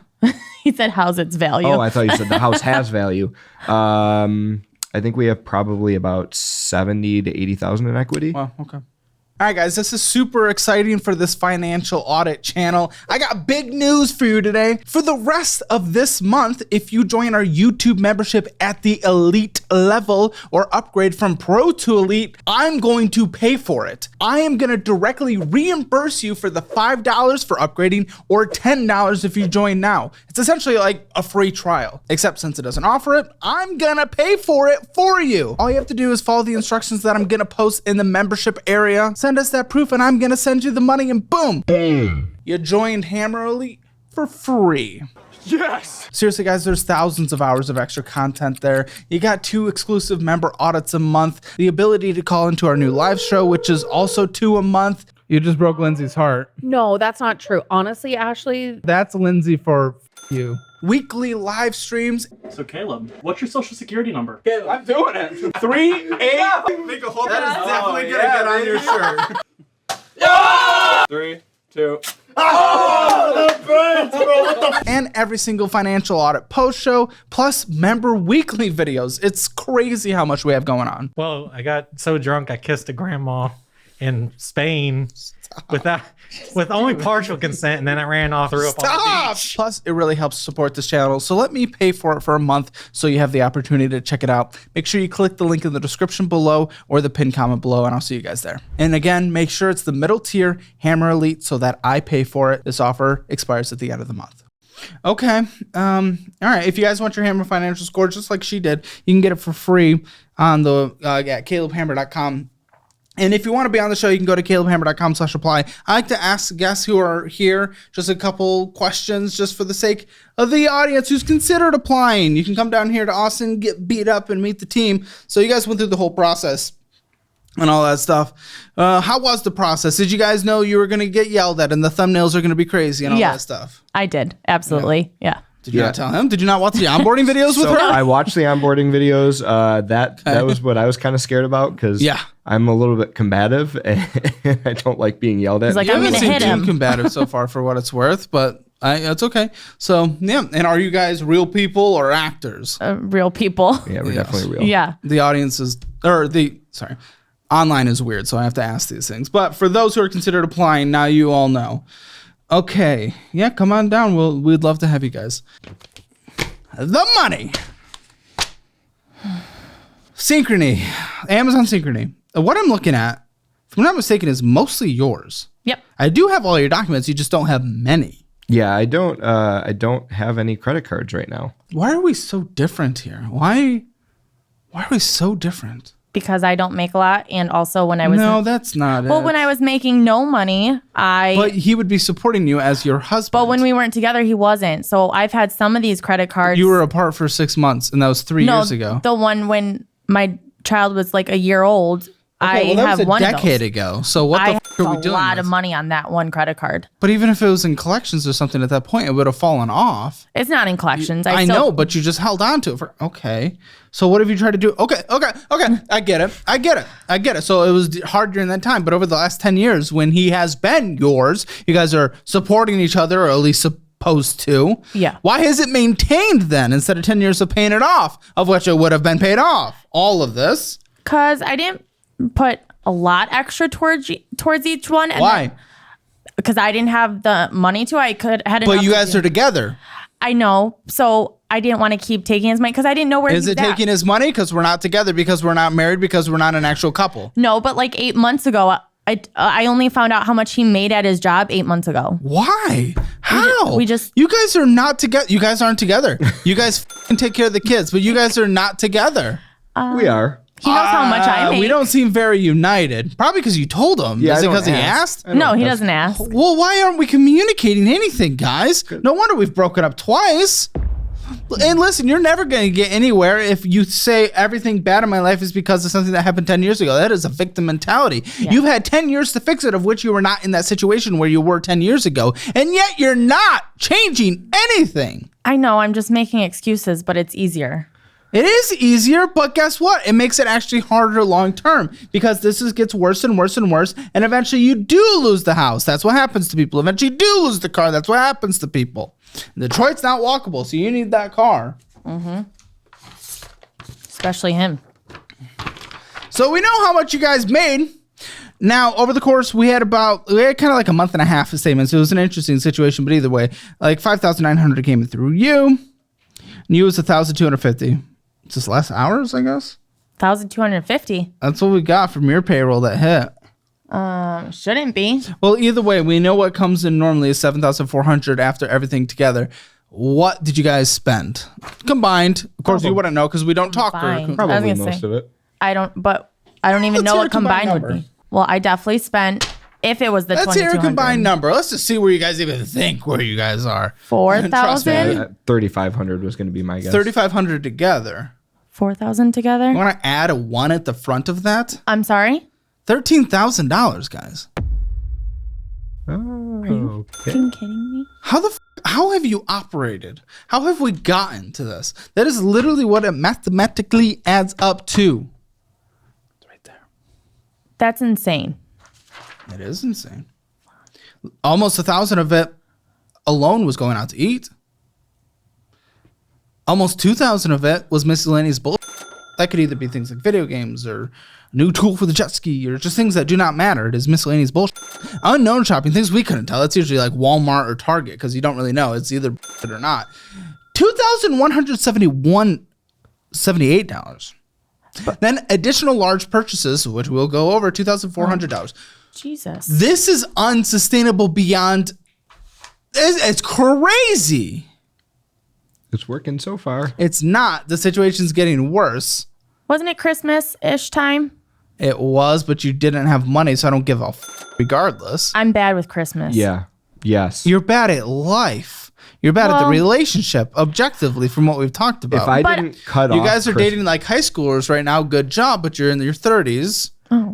He said, "How's its value?" Oh, I thought you said the house has value. I think we have probably about 70 to 80,000 in equity. Well, okay. All right, guys, this is super exciting for this financial audit channel. I got big news for you today. For the rest of this month, if you join our YouTube membership at the elite level or upgrade from pro to elite, I'm going to pay for it. I am going to directly reimburse you for the $5 for upgrading or $10 if you join now. It's essentially like a free trial, except since it doesn't offer it, I'm going to pay for it for you. All you have to do is follow the instructions that I'm going to post in the membership area. Send us that proof and I'm gonna send you the money and boom. You joined Hammer Elite for free. Yes! Seriously, guys, there's thousands of hours of extra content there. You got 2 exclusive member audits a month, the ability to call into our new live show, which is also 2 a month. You just broke Lindsay's heart. No, that's not true. Honestly, Ashley. That's Lindsay for you. Weekly live streams. So Caleb, what's your social security number? I'm doing it. 3, 8. That is definitely gonna get on your shirt. 3, 2. And every single financial audit post show, plus member weekly videos. It's crazy how much we have going on. Well, I got so drunk I kissed a grandma in Spain with only partial consent, and then I ran off through up on the beach. Plus, it really helps support this channel. So let me pay for it for a month so you have the opportunity to check it out. Make sure you click the link in the description below or the pinned comment below, and I'll see you guys there. And again, make sure it's the middle tier Hammer Elite so that I pay for it. This offer expires at the end of the month. Okay. All right. If you guys want your Hammer financial score, just like she did, you can get it for free on the at calebhammer.com. And if you want to be on the show, you can go to calebhammer.com/apply. I like to ask guests who are here just a couple questions just for the sake of the audience who's considered applying. You can come down here to Austin, get beat up, and meet the team. So you guys went through the whole process and all that stuff. How was the process? Did you guys know you were going to get yelled at and the thumbnails are going to be crazy and all that stuff? I did. Absolutely. Yeah. Did you not tell him? Did you not watch the onboarding videos with her? I watched the onboarding videos. That was what I was kind of scared about because I'm a little bit combative and I don't like being yelled at. He's like, You I'm going to haven't hit seemed him. too combative so far for what it's worth, but it's okay. So, yeah. And are you guys real people or actors? Real people. Yeah, we're definitely real. Yeah. The audience is, online is weird, so I have to ask these things. But for those who are considered applying, now you all know. Okay. Yeah, come on down. We'd love to have you guys. The money. Synchrony. Amazon Synchrony. What I'm looking at, if I'm not mistaken, is mostly yours. Yep. I do have all your documents. You just don't have many. Yeah, I don't have any credit cards right now. Why are we so different here? Why are we so different? Because I don't make a lot, and also when I was that's not it. well, when I was making no money, But he would be supporting you as your husband. But when we weren't together, he wasn't. So I've had some of these credit cards. You were apart for 6 months, and that was 3 years ago. The one when my child was like a year old. Okay, I have was one a decade of those. ago. So what the I f*** are we have a doing? lot with? of money on that one credit card. But even if it was in collections or something at that point, it would have fallen off. It's not in collections. I know, but you just held on to it for okay. So what have you tried to do? Okay. I get it. So it was hard during that time, but over the last 10 years, when he has been yours, you guys are supporting each other, or at least supposed to. Yeah. Why has it maintained then instead of 10 years of paying it off, of which it would have been paid off? All of this. Because I didn't put a lot extra towards each one. And Why? Because I didn't have the money to. I could had. But you guys are together. I know. So I didn't want to keep taking his money because I didn't know where Is he it was at. taking his money because we're not together, because we're not married, because we're not an actual couple? No, but like 8 months ago, I only found out how much he made at his job 8 months ago. Why? How? we just- You guys are not together. You guys aren't together. You guys can take care of the kids, but you guys are not together. We are. He knows how much I make. We don't seem very united. Probably because you told him. Yeah, Is I it don't because he ask. asked? No, he doesn't ask. Well, why aren't we communicating anything, guys? No wonder we've broken up twice. And listen, you're never going to get anywhere if you say everything bad in my life is because of something that happened 10 years ago. That is a victim mentality. Yeah. You've had 10 years to fix it, of which you were not in that situation where you were 10 years ago. And yet you're not changing anything. I know, I'm just making excuses, but it's easier. It is easier, but guess what? It makes it actually harder long term because gets worse and worse and worse. And eventually you do lose the house. That's what happens to people. Eventually you do lose the car. That's what happens to people. Detroit's not walkable, so you need that car. Especially him. So we know how much you guys made. Now, over the course, we had kind of like a month and a half of statements. It was an interesting situation, but either way, like 5,900 came through you. And you was 1,250. Just less hours, I guess. 1,250. That's what we got from your payroll that hit. Shouldn't be. Well, either way, we know what comes in normally is 7,400 after everything together. What did you guys spend combined? Of course, you wouldn't know because we don't talk. Combined. Probably I was gonna most say. of it. I don't even Let's know hear what a combined combined would number. be. Well, I definitely spent, if it was the Let's hear a 2,200. combined number. Let's just see where you guys even think where you guys are. 4,000? 3,500 was going to be my guess. 3,500 together. 4,000 together? You want to add a 1 at the front of that? I'm sorry? $13,000, guys. Oh, okay. Fucking kidding me? How have you operated? How have we gotten to this? That is literally what it mathematically adds up to. It's right there. That's insane. It is insane. Almost 1,000 of it alone was going out to eat. Almost 2,000 of it was miscellaneous bullshit. That could either be things like video games or a new tool for the jet ski or just things that do not matter. It is miscellaneous bullshit. Unknown shopping, things we couldn't tell. It's usually like Walmart or Target because you don't really know. It's either bullshit or not. $2,178. Then additional large purchases, which we'll go over, $2,400. Jesus. This is unsustainable beyond. It's crazy. It's working so far. It's not. The situation's getting worse. Wasn't it Christmas-ish time? It was, but you didn't have money, so I don't give a regardless. I'm bad with Christmas. Yeah. Yes. You're bad at life. You're bad at the Well- relationship, objectively, from what we've talked about. If I But- didn't cut off, you guys are dating like high schoolers right now. Good job, but you're in your 30s.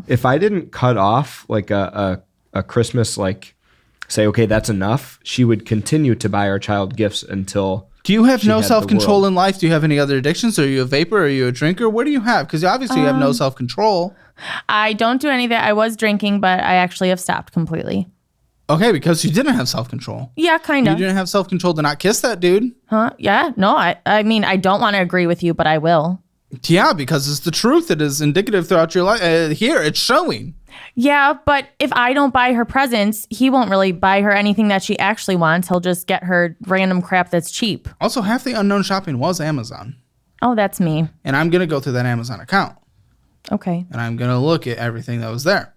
If I didn't cut off like a Christmas, like say, okay, that's enough, she would continue to buy our child gifts until. Do you have She no had the self-control world. in life? Do you have any other addictions? Are you a vapor? Are you a drinker? What do you have? Because obviously you have no self-control. I don't do any of that. I was drinking, but I actually have stopped completely. Okay, because you didn't have self-control. Yeah, kind You of. didn't have self-control to not kiss that dude. Huh? Yeah. No, I mean, I don't want to agree with you, but I will. Yeah, because it's the truth. It is indicative throughout your life. Here, it's showing. Yeah, but if I don't buy her presents, he won't really buy her anything that she actually wants. He'll just get her random crap that's cheap. Also, half the unknown shopping was Amazon. Oh, that's me. And I'm going to go through that Amazon account. Okay. And I'm going to look at everything that was there.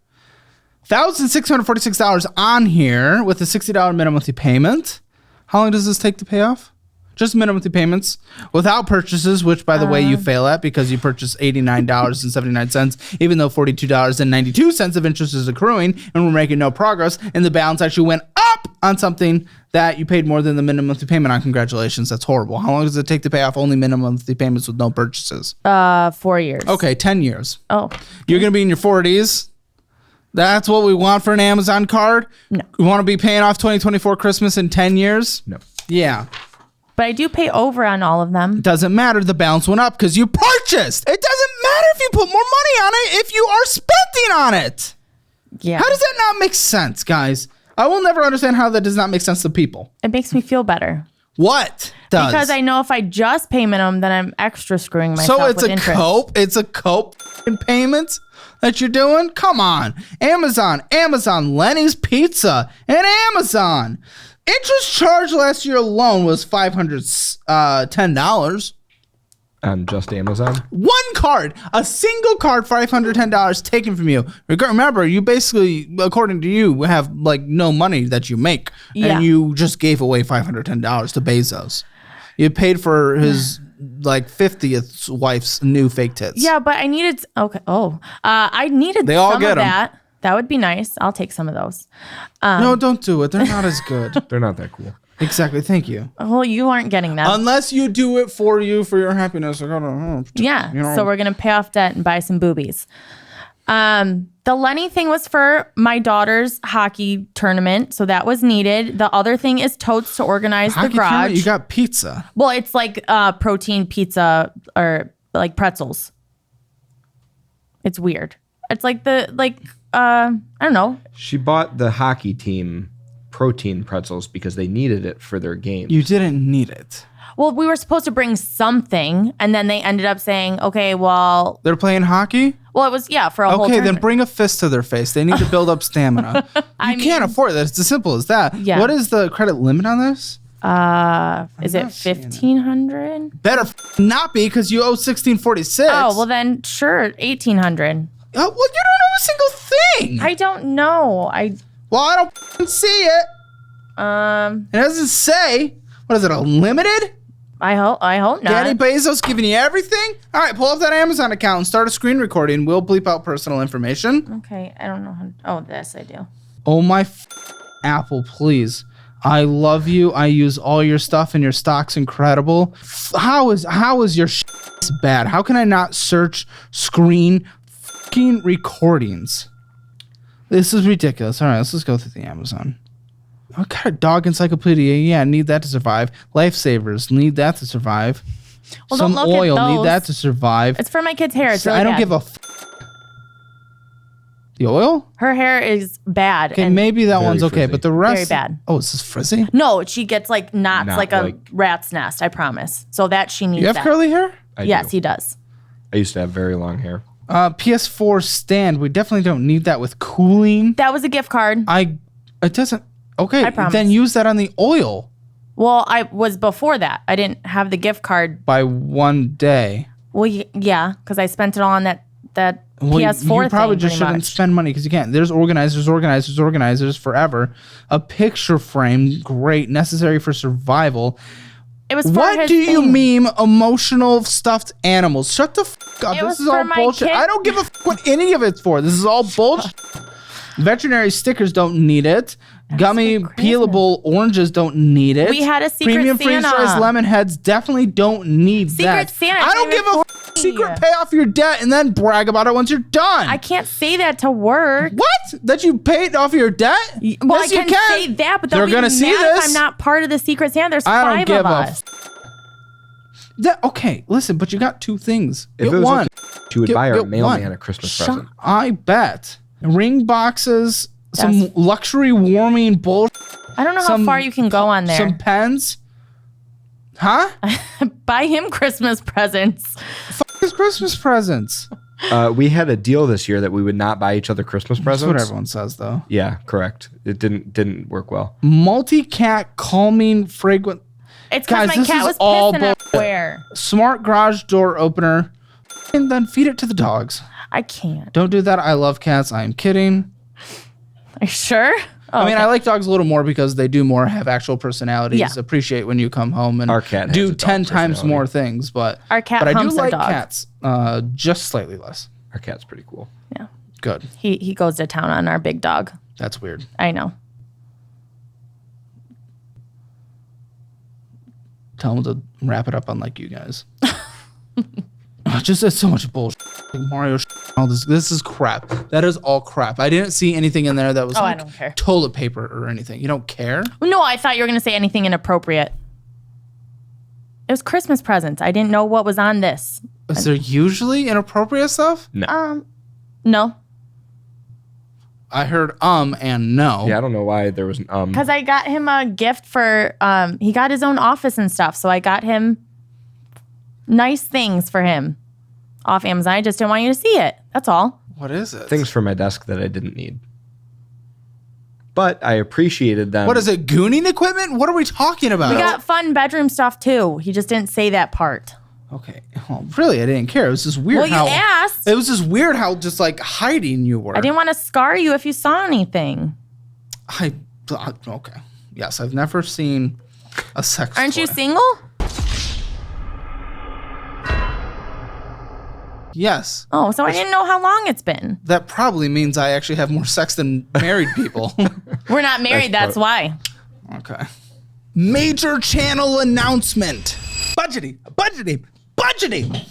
$1,646 on here with a $60 minimum monthly payment. How long does this take to pay off? Just minimum monthly payments without purchases, which, by the way, you fail at because you purchased $89.79, even though $42.92 of interest is accruing, and we're making no progress. And the balance actually went up on something that you paid more than the minimum monthly payment on. Congratulations. That's horrible. How long does it take to pay off only minimum monthly payments with no purchases? 4 years. Okay, 10 years. Oh, You're going to be in your 40s. That's what we want for an Amazon card? No. We want to be paying off 2024 Christmas in 10 years? No. Yeah. but I do pay over on all of them. It doesn't matter. The balance went up because you purchased. It doesn't matter if you put more money on it if you are spending on it. Yeah. How does that not make sense, guys? I will never understand how that does not make sense to people. It makes me feel better. What does? Because I know if I just pay minimum, then I'm extra screwing myself So it's with a interest. cope. It's a cope payment that you're doing. Come on, Amazon, Lenny's Pizza, and Amazon. Interest charge last year alone was $510. On just Amazon. One card, a single card, $510 taken from you. Remember, you basically, according to you, have like no money that you make, and you just gave away $510 to Bezos. You paid for his like 50th wife's new fake tits. Yeah, but I needed. Okay. Oh, I needed. They all some get of 'em. that. That would be nice. I'll take some of those. No, don't do it. They're not as good. They're not that cool. Exactly. Thank you. Well, you aren't getting them. Unless you do it for you for your happiness. Like, I don't know. Yeah. You know. So we're gonna pay off debt and buy some boobies. The Lenny thing was for my daughter's hockey tournament, so that was needed. The other thing is totes to organize Hockey the garage. tournament, you got pizza. Well, it's like protein pizza or like pretzels. It's weird. It's like I don't know. She bought the hockey team protein pretzels because they needed it for their games. You didn't need it. Well, we were supposed to bring something, and then they ended up saying, okay, well, They're playing hockey? it was, for a whole Okay, then tournament. bring a fist to their face. They need to build up stamina. You can't afford that. It's as simple as that. Yeah. What is the credit limit on this? Is it not seeing it. 1,500? Better not be because you owe 1646. Oh, well then, sure, 1,800. Oh, well, you don't know a single thing. I don't know. Well, I don't see it. It doesn't say. What is it, unlimited? I hope not. Daddy Bezos giving you everything? All right, pull up that Amazon account and start a screen recording. We'll bleep out personal information. Okay, I don't know how. Oh, this I do. Oh, my Apple, please. I love you. I use all your stuff and your stock's incredible. How is your bad? How can I not search screen fucking recordings? This is ridiculous. All right, let's just go through the Amazon. What kind of dog encyclopedia? Yeah, need that to survive. Lifesavers, need that to survive. Well, Some don't look at oil, need those. that to survive. It's for my kid's hair. It's really I don't bad. give a The oil? Her hair is bad. Okay, and maybe that Very one's okay, frizzy. but the rest... Very bad. Oh, is this frizzy? No, she gets like knots Not like a like- rat's nest, I promise. So that she needs You have that. curly hair? I Yes, do. he does. I used to have very long hair. PS4 stand. We definitely don't need that with cooling. That was a gift card. It doesn't... Okay, I promise. then use that on the oil Well, I was before that. I didn't have the gift card. by one day. Well, yeah, because I spent it all on that Well, PS4 you probably thing, just pretty shouldn't much. spend money because you can't. There's organizers forever. A picture frame, great, necessary for survival. It was for What his do you thing. mean emotional stuffed animals? Shut the fuck up. It was This is all for my bullshit. kid. I don't give a fuck what any of it's for. This is all bullshit. Veterinary stickers don't need it. Gummy for Christmas. peelable oranges don't need it. We had a Secret Premium Santa. freeze-dried lemon heads definitely don't need Secret that. Santa, I don't it's give a even secret. Pay off your debt and then brag about it once you're done. I can't say that to work. What? That you paid off your debt? Well, Yes, I you can can. say that, but They're they'll be gonna mad see if this. I'm not part of the Secret Santa. There's I don't 5 give of a us. Okay, listen, but you got two things. If Get it was one. okay, she would Get- buy our get mailman one. a Christmas present. I bet. Ring boxes, some Yes. luxury warming bullshit, I don't know some- how far you can go on there. some pens. Huh? Buy him Christmas presents. His Christmas presents. We had a deal this year that we would not buy each other Christmas That's presents. what everyone says, though. Yeah, correct. It didn't work well. Multi-cat calming fragrant. It's Guys, because my this cat is was all pissing everywhere. Smart garage door opener. And then feed it to the dogs. I can't. Don't do that. I love cats. I am kidding. Are you sure? Oh, I mean, okay. I like dogs a little more because they do more have actual personalities. Yeah. Appreciate when you come home and Our cat has do a dog 10 times personality. more things. But Our cat but I do humps our like dog. cats. Just slightly less. Our cat's pretty cool. Yeah. Good. He goes to town on our big dog. That's weird. I know. Tell them to wrap it up unlike you guys. Just it's so much bullshit. Like Mario, all this. This is crap. That is all crap. I didn't see anything in there that was Oh, I like don't care. toilet paper or anything. You don't care? No, I thought you were going to say anything inappropriate. It was Christmas presents. I didn't know what was on this. Is there usually inappropriate stuff? No. No, I heard and no. Yeah, I don't know why there was an because I got him a gift for. He got his own office and stuff, so I got him nice things for him off Amazon. I just didn't want you to see it. That's all. What is it? things for my desk that I didn't need. but I appreciated them. What is it, gooning equipment? What are we talking about? We got fun bedroom stuff too. He just didn't say that part. Okay. Well, really, I didn't care. It was just weird Well, how... you asked. It was just weird how just like hiding you were. I didn't want to scar you if you saw anything. Okay. Yes, I've never seen a sex Aren't toy. you single? Yes. Oh, so I didn't know how long it's been. That probably means I actually have more sex than married people. We're not married, that's why. Okay. Major channel announcement. Budgeting.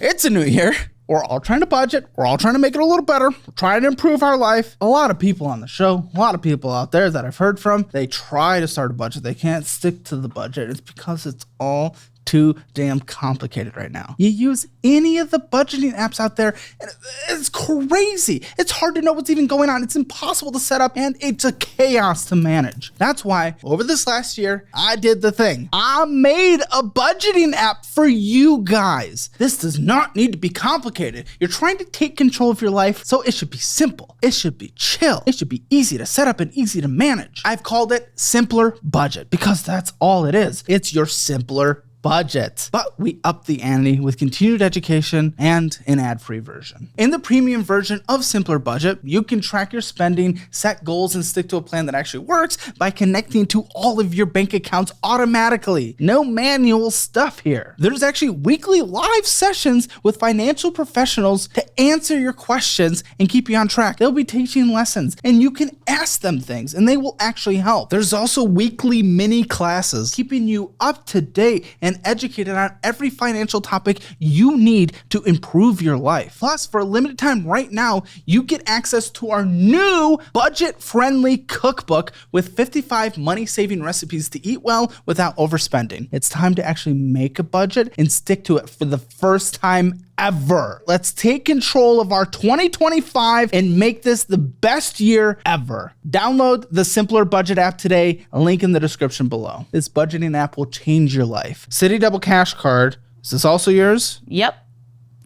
It's a new year. We're all trying to budget. We're all trying to make it a little better. We're trying to improve our life. A lot of people on the show, a lot of people out there that I've heard from, they try to start a budget. They can't stick to the budget. It's because it's all too damn complicated right now. You use any of the budgeting apps out there, and it's crazy. It's hard to know what's even going on. It's impossible to set up, and it's a chaos to manage. That's why over this last year, I did the thing. I made a budgeting app for you guys. This does not need to be complicated. You're trying to take control of your life, so it should be simple. It should be chill. It should be easy to set up and easy to manage. I've called it Simpler Budget because that's all it is. It's your simpler budget. But we up the ante with continued education and an ad-free version. In the premium version of Simpler Budget, you can track your spending, set goals, and stick to a plan that actually works by connecting to all of your bank accounts automatically. No manual stuff here. There's actually weekly live sessions with financial professionals to answer your questions and keep you on track. They'll be teaching lessons and you can ask them things and they will actually help. There's also weekly mini classes keeping you up to date and educated on every financial topic you need to improve your life. Plus, for a limited time right now, you get access to our new budget-friendly cookbook with 55 money-saving recipes to eat well without overspending. It's time to actually make a budget and stick to it for the first time ever. Let's take control of our 2025 and make this the best year ever. Download the Simpler Budget app today, a link in the description below. This budgeting app will change your life. City Double Cash Card, is this also yours? Yep.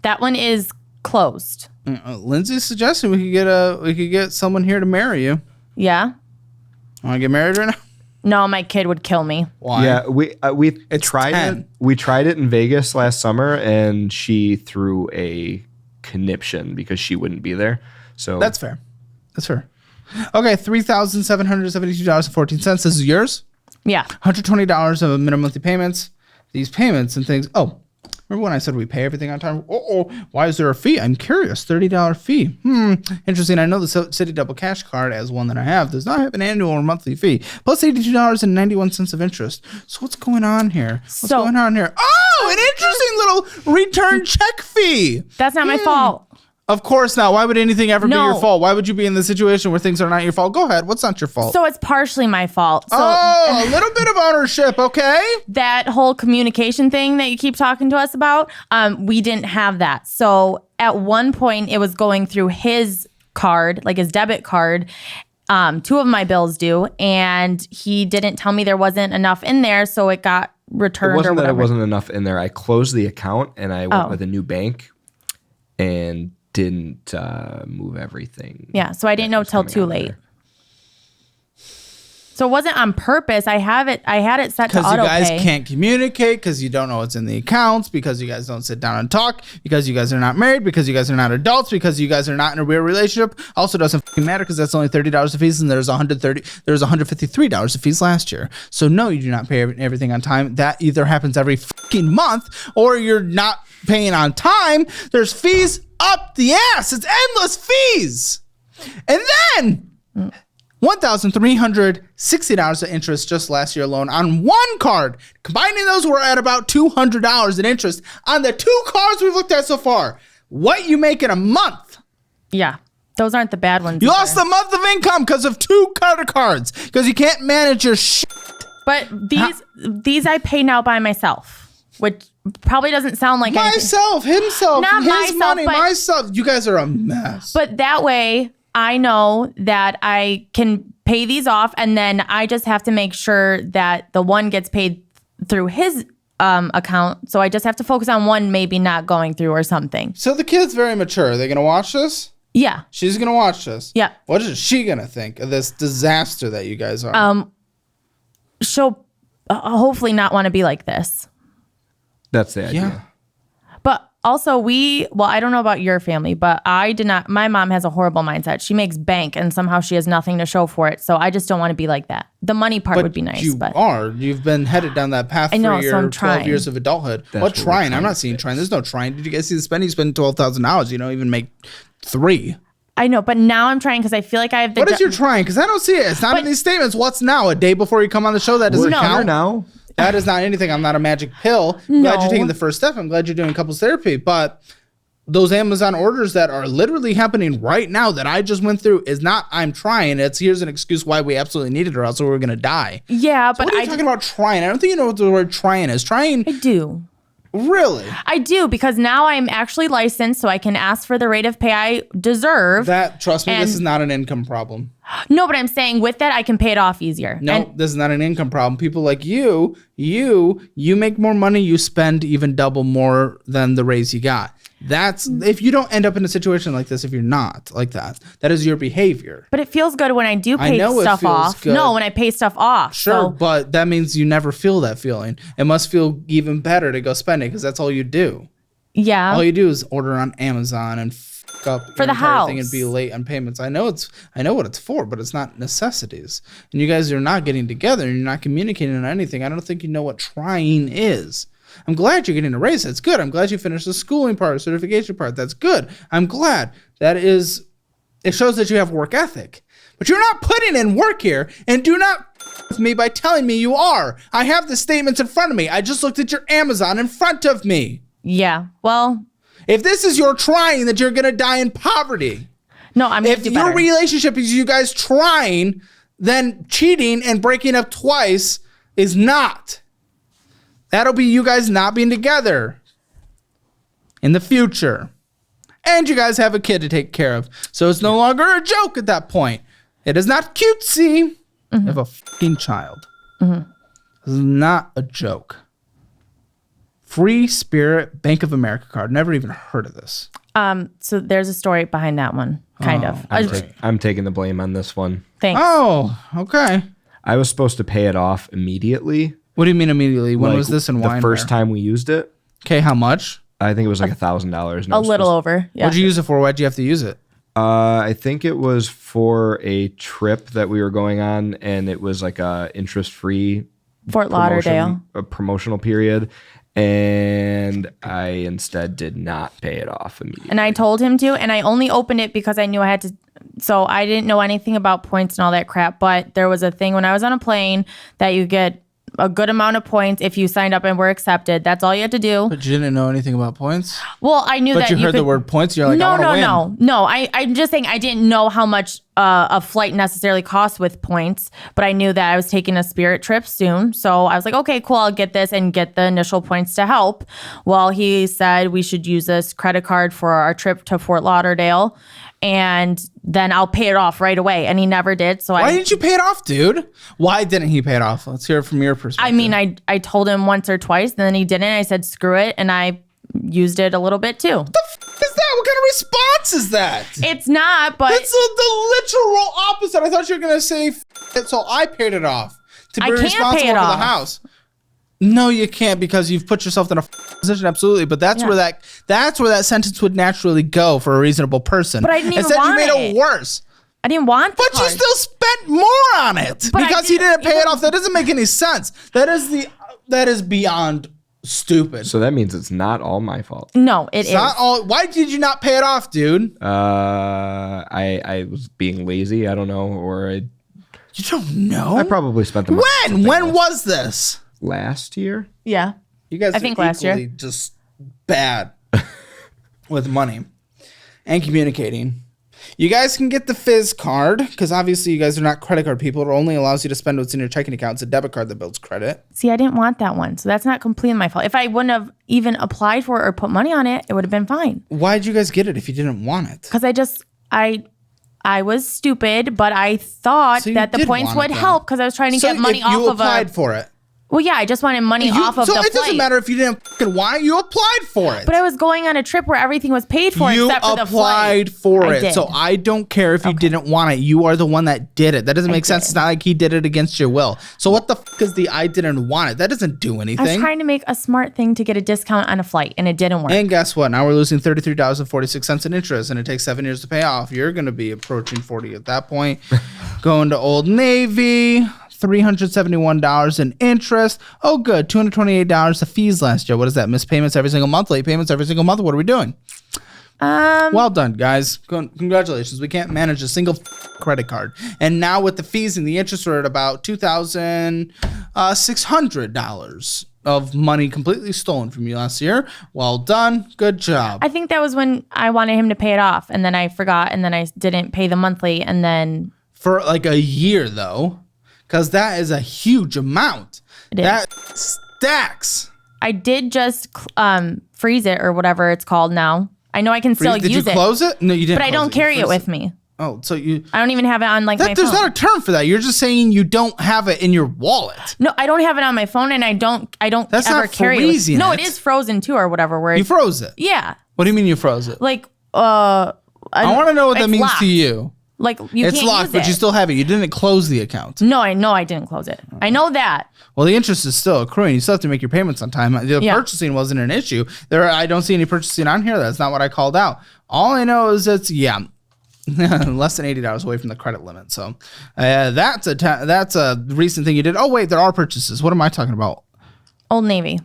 That one is closed. Lindsay's suggesting we could get someone here to marry you. Yeah? Want to get married right now? No, my kid would kill me. Why? Yeah, we tried 10. it. We tried it in Vegas last summer, and she threw a conniption because she wouldn't be there. So That's fair. Okay, $3,772.14. This is yours? Yeah. $120 of minimum monthly payments. These payments and things. Oh, remember when I said we pay everything on time? Why is there a fee? I'm curious. $30 fee. Interesting. I know the City Double Cash Card, as one that I have, does not have an annual or monthly fee. Plus $82.91 of interest. So what's going on here? Oh, an interesting little return check fee. That's not my fault. Of course not. Why would anything ever be No. your fault? Why would you be in the situation where things are not your fault? Go ahead. What's not your fault? So it's partially my fault. So a little bit of ownership, okay? that whole communication thing that you keep talking to us about, we didn't have that. So at one point it was going through his card, like his debit card. Two of my bills do, and he didn't tell me there wasn't enough in there, so it got returned. it wasn't or that whatever. it wasn't enough in there. I closed the account and I went Oh. with a new bank and didn't move everything. Yeah, so I didn't know till coming too out late. there. So it wasn't on purpose. I had it set to Because you auto guys pay. can't communicate, because you don't know what's in the accounts, because you guys don't sit down and talk, because you guys are not married, because you guys are not adults, because you guys are not in a real relationship. Also doesn't fucking matter because that's only $30 of fees, and there's $153 of fees last year. So no, you do not pay everything on time. That either happens every fucking month, or you're not paying on time. There's fees up the ass. It's endless fees. And then $1,360 of interest just last year alone on one card. Combining those, we're at about $200 in interest on the two cards we've looked at so far. What you make in a month? Yeah, those aren't the bad ones. You either. lost a month of income because of two credit cards, because you can't manage your shit. But these I pay now by myself, which probably doesn't sound like anything. Myself, himself, Not his myself, money, but- myself. You guys are a mess. But that way, I know that I can pay these off, and then I just have to make sure that the one gets paid through his account. So I just have to focus on one maybe not going through or something. So the kid's very mature. Are they going to watch this? Yeah. She's gonna watch this. Yeah. What is she gonna think of this disaster that you guys are? She'll hopefully not want to be like this. That's the idea. Yeah. But also I don't know about your family, but my mom has a horrible mindset. She makes bank and somehow she has nothing to show for it. So I just don't want to be like that. The money part would be nice. You've been headed down that path I know, for so your I'm 12 years trying. of adulthood. That's What what we're trying? I'm trying not to seeing trying. There's no trying. Did you guys see the spend? You spend $12,000. You don't even make 3. I know, but now I'm trying because I feel like I have the. What is your trying? Because I don't see it. It's not in these statements. What's now? A day before you come on the show? That doesn't No. count. Now, That is not anything. I'm not a magic pill. I'm glad No. you're taking the first step. I'm glad you're doing couples therapy. But those Amazon orders that are literally happening right now that I just went through is not I'm trying. It's here's an excuse why we absolutely need it or else we're going to die. Yeah, So but what are you talking about trying? I don't think you know what the word trying is. Trying, I do. really? I do because now I'm actually licensed, so I can ask for the rate of pay I deserve. Trust me, this And- is not an income problem. No, but I'm saying with that, I can pay it off easier. No, And- this is not an income problem. People like you make more money, you spend even double more than the raise you got. That's if you don't end up in a situation like this, if you're not like that, that is your behavior. But it feels good when I do I pay know it stuff feels off. good. No, when I pay stuff off. Sure, So, but that means you never feel that feeling. It must feel even better to go spend it because that's all you do. yeah. All you do is order on Amazon and fuck up For the entire thing and house. be late on payments. I know what it's for, but it's not necessities. And you guys are not getting together and you're not communicating on anything. I don't think you know what trying is. I'm glad you're getting a raise. That's good. I'm glad you finished the schooling part, certification part. That's good. I'm glad. It shows that you have work ethic. But you're not putting in work here, and do not with me by telling me you are. I have the statements in front of me. I just looked at your Amazon in front of me. Yeah. Well, If this is your trying, that you're gonna die in poverty. no, I'm going If to do your better. relationship is you guys trying, then cheating and breaking up twice is not. That'll be you guys not being together in the future. And you guys have a kid to take care of. So it's no longer a joke at that point. It is not cutesy. You have a fucking child. This is not a joke. Free Spirit Bank of America card. Never even heard of this. So there's a story behind that one, kind of. I'm taking the blame on this one. Thanks. Oh, okay. I was supposed to pay it off immediately. What do you mean immediately? When Like, was this and why? The first time we used it, Okay, how much? I think it was like $1,000. a little over. Yeah. What'd you use it for? Why'd you have to use it? I think it was for a trip that we were going on, and it was like a interest-free Fort Lauderdale. a promotional period, and I instead did not pay it off immediately. And I told him to, and I only opened it because I knew I had to. So I didn't know anything about points and all that crap. But there was a thing when I was on a plane that you get a good amount of points if you signed up and were accepted. That's all you had to do. But you didn't know anything about points? Well, I knew But that you heard the could- word points, you're like, no, I want to no, win. no. I'm just saying I didn't know how much a flight necessarily costs with points, but I knew that I was taking a Spirit trip soon. So I was like, okay, cool, I'll get this and get the initial points to help. Well, he said we should use this credit card for our trip to Fort Lauderdale, and then I'll pay it off right away. And he never did. So Why didn't you pay it off, dude? Why didn't he pay it off? Let's hear it from your perspective. I mean, I told him once or twice, and then he didn't. I said, screw it. And I used it a little bit too. What the f- is that? What kind of response is that? It's not, but That's the literal opposite. I thought you were going to say, f- it, so I paid it off to be I can't responsible pay for it the off. house. No, you can't because you've put yourself in a position. Absolutely, but that's Yeah. where that sentence would naturally go for a reasonable person. But I didn't even Instead, want you made it it. worse. I didn't want the But you card. still spent more on it But I because he didn't- didn't pay it off. That doesn't make any sense. That is beyond stupid. So that means it's not all my fault. No, it It's is. not all. Why did you not pay it off, dude? I was being lazy. I don't know, or You don't know. I probably spent the money on When? something When else. was this? Last year? Yeah. You guys I are think last year. equally just bad with money and communicating. You guys can get the Fizz card because obviously you guys are not credit card people. It only allows you to spend what's in your checking account. It's a debit card that builds credit. See, I didn't want that one. So that's not completely my fault. If I wouldn't have even applied for it or put money on it, it would have been fine. Why did you guys get it if you didn't want it? Because I was stupid, but I thought So you that the did points want it would then. help because I was trying to get money if off you of applied for it. Well, yeah, I just wanted money off of so the it doesn't flight. matter if you didn't fucking want it. You applied for it. But I was going on a trip where everything was paid for You except for the applied flight. for I it. did. So I don't care if you didn't want it. You are the one that did it. That doesn't make sense. did. It's not like he did it against your will. So what the fuck is the I didn't want it? That doesn't do I was anything. trying to make a smart thing to get a discount on a flight, and it didn't work. And guess what? Now we're losing $33.46 in interest, and it takes 7 years to pay off. You're going to be approaching 40 at that point. Going to Old Navy, $371 in interest. Oh, good. $228 of fees last year. What is that? Missed payments every single month, late payments every single month. What are we doing? Well done, guys. Congratulations. We can't manage a single credit card. And now with the fees and the interest, we're at about $2,600 of money completely stolen from you last year. Well done. Good job. I think that was when I wanted him to pay it off, and then I forgot, and then I didn't pay the monthly, and then For like a year, though, because that is a huge amount. It is. That stacks. I did just freeze it or whatever it's called now. I know I can still Did use you it, close it? No, you didn't. but I close don't You carry it froze with me. Oh, so you. I don't even have it on my There's phone. not a term for that. You're just saying you don't have it in your wallet. No, I don't have it on my phone, and I don't That's ever not carry freezing it. No, it. it is frozen too, or whatever. Where You froze it. yeah, What do you mean you froze it? like I want to know what that it's means locked. to you. Like you It's can't locked, use but it. you still have it. You didn't close the account. No, I know I didn't close it. I know that. Well, the interest is still accruing. You still have to make your payments on time. The Yeah. purchasing wasn't an issue. I don't see any purchasing on here. That's not what I called out. All I know is it's less than $80 away from the credit limit. So that's a recent thing you did. Oh wait, there are purchases. What am I talking about? Old Navy.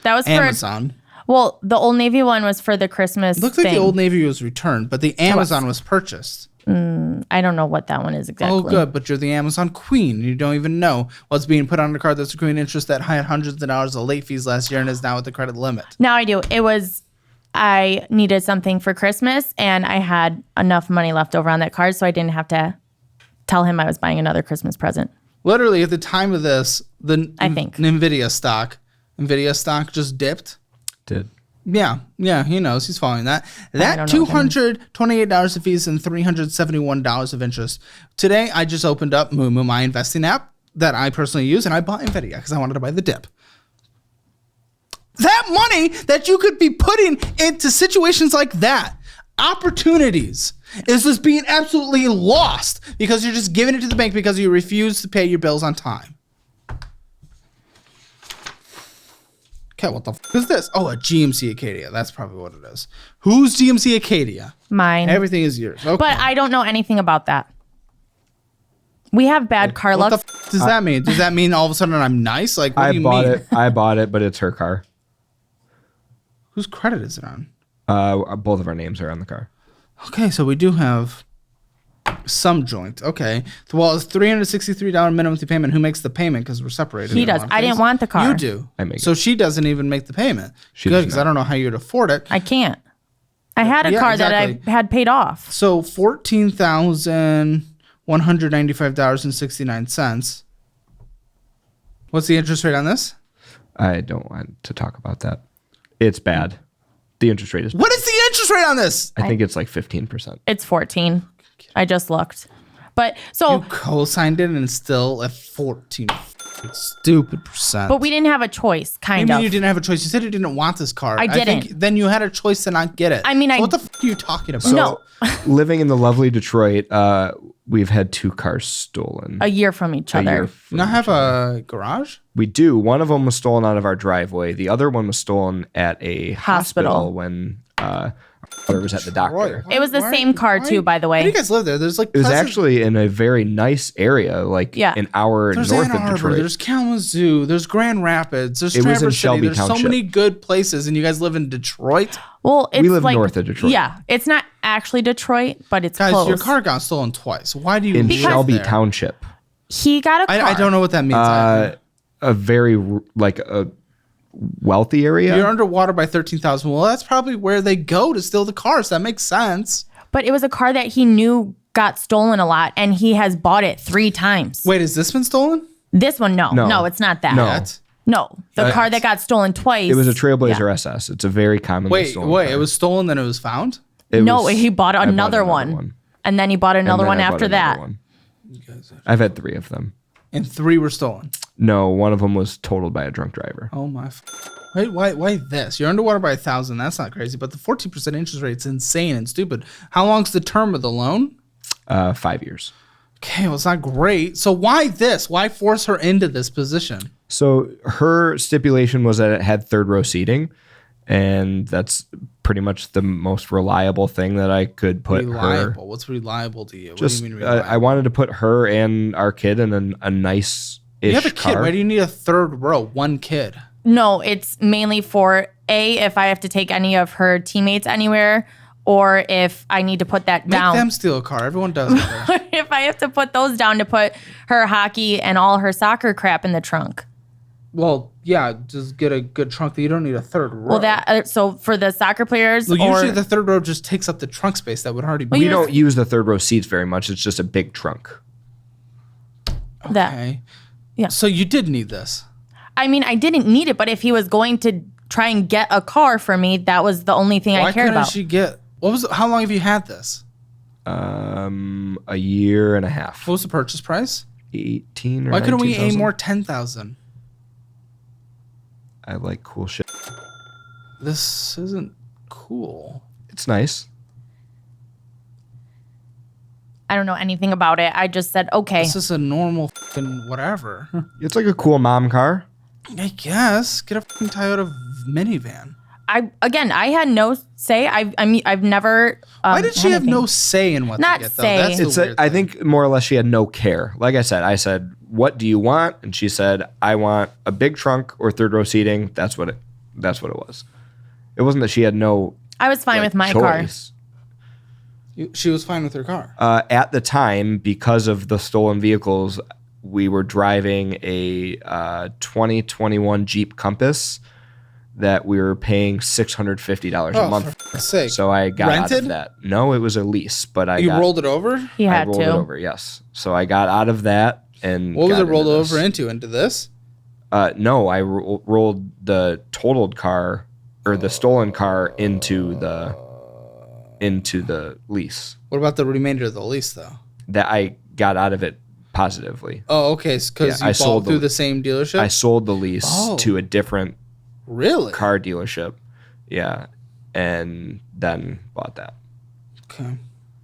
That was Amazon. Well, the Old Navy one was for the Christmas Looks thing. like the Old Navy was returned, but the Amazon was purchased. I don't know what that one is exactly. Oh, good, but you're the Amazon queen. You don't even know what's being put on the card that's accruing interest that had hundreds of dollars of late fees last year and is now at the credit limit. Now I do. I needed something for Christmas, and I had enough money left over on that card, so I didn't have to tell him I was buying another Christmas present. Literally, at the time of this, I think. Nvidia stock just dipped. Did. Yeah, he knows. He's following that. That don't know what that $228 of fees and $371 of interest. Today, I just opened up Moomoo, my investing app that I personally use, and I bought Nvidia because I wanted to buy the dip. That money that you could be putting into situations like that, opportunities, is just being absolutely lost because you're just giving it to the bank because you refuse to pay your bills on time. Okay, what the f is this? Oh, a GMC Acadia. That's probably what it is. Who's GMC Acadia? Mine. Everything is yours. Okay. But I don't know anything about that. We have bad car What luck. the f does that mean? Does that mean all of a sudden I'm nice? Like, what do you mean? I bought it, but it's her car. Whose credit is it on? Both of our names are on the car. Okay, so we do have some joint. Okay. Well, it's $363 minimum monthly payment. Who makes the payment? Because we're separated. He in a does. lot of I didn't things. want the car. You do. I make So it. she doesn't even make the payment. She Good, does because not. I don't know how you'd afford it. I can't. I had a Yeah, car exactly. that I had paid off. So $14,195.69. What's the interest rate on this? I don't want to talk about that. It's bad. The interest rate is. What is the interest rate on this? I think it's like 15%. It's 14. I just looked. But so You co-signed it and it's still at 14. Stupid percent. but we didn't have a choice, kind Maybe of. you didn't have a choice. You said you didn't want this car. I think didn't. then you had a choice to not get it. I mean, So I- what the f*** are you talking about? No. Living in the lovely Detroit, we've had 2 cars stolen. A year from each a other. year You from not have each other. a garage? We do. One of them was stolen out of our driveway. The other one was stolen at a Hospital. hospital when our mother was at the doctor. It was the same car too, by the Why do you way. guys live there? There's like It was Pleasant- actually in a very nice area, like Yeah. an hour there's north Ann of Arbor, Detroit. there's Kalamazoo, there's Grand Rapids, there's It was in Traverse City. Shelby There's so Township. many good places, and you guys live in Detroit. Well, it's live like, north of Detroit. Yeah, it's not actually Detroit, but it's Guys, close. your car got stolen twice. Why do you in live Shelby there? Township. He got a car. I don't know what that means. either. A very like a wealthy area. You're underwater by 13,000. Well, that's probably where they go to steal the cars. That makes sense. But it was a car that he knew got stolen a lot, and he has bought it 3 times. Wait, has this been stolen? This one, no. No. No, it's not that. No. Yet? No, the car that got stolen twice. It was a Trailblazer SS. It's a very commonly stolen car. It was stolen, then it was found? No, was- he bought I another one. And then he bought And another then one I bought after another that. one. I've had 3 of them. And 3 were stolen. No, one of them was totaled by a drunk driver. Oh my. Wait, why this? You're underwater by 1,000. That's not crazy, but the 14% interest rate's insane and stupid. How long's the term of the loan? 5 years. Okay, well, it's not great. So why this? Why force her into this position? So her stipulation was that it had third row seating, and that's pretty much the most reliable thing that I could put Reliable. her. What's reliable to you? Just, what do you mean reliable? I wanted to put her and our kid in a nice-ish You have a kid. car. Why do you need a third row? One kid. No, it's mainly for if I have to take any of her teammates anywhere, or if I need to put that Make down. them steal a car. Everyone does that. If I have to put those down to put her hockey and all her soccer crap in the trunk. Well, yeah, just get a good trunk that you don't need a third row. Well, that so for the soccer players, Well, or usually the third row just takes up the trunk space that would already be. We don't use the third row seats very much. It's just a big trunk. that. Okay. Yeah. So you did need this. I mean, I didn't need it, but if he was going to try and get a car for me, that was the only thing Why I cared couldn't about. she get? How long have you had this? A year and a half. What was the purchase price? 18 or Why couldn't we aim 19,000? more 10,000? I like cool shit. This isn't cool. It's nice. I don't know anything about it. I just said, okay. This is a normal fucking whatever. It's like a cool mom car. I guess get a fucking Toyota minivan. I had no say. I've never. Why did she had have anything. no say in what Not to get though? say. That's the It's weird I thing. think more or less she had no care. Like I said, what do you want? And she said, I want a big trunk or third row seating. That's what it was. It wasn't that she had no I was fine like, with my car. choice. She was fine with her car. At the time, because of the stolen vehicles, we were driving a 2021 Jeep Compass that we were paying $650 a month. For fuck's sake. So I got out Rented? of that. No, it was a lease, but You rolled it over? He I had rolled it to. over. Yes. So I got out of that and What was got it rolled into this. over into? Into this? No, I rolled the totaled car or the stolen car into the lease. What about the remainder of the lease though? That I got out of it positively. Oh, okay. Because Yeah, I you sold bought through the- the same dealership? I sold the lease Oh. to a different Really? car dealership. Yeah. And then bought that. Okay.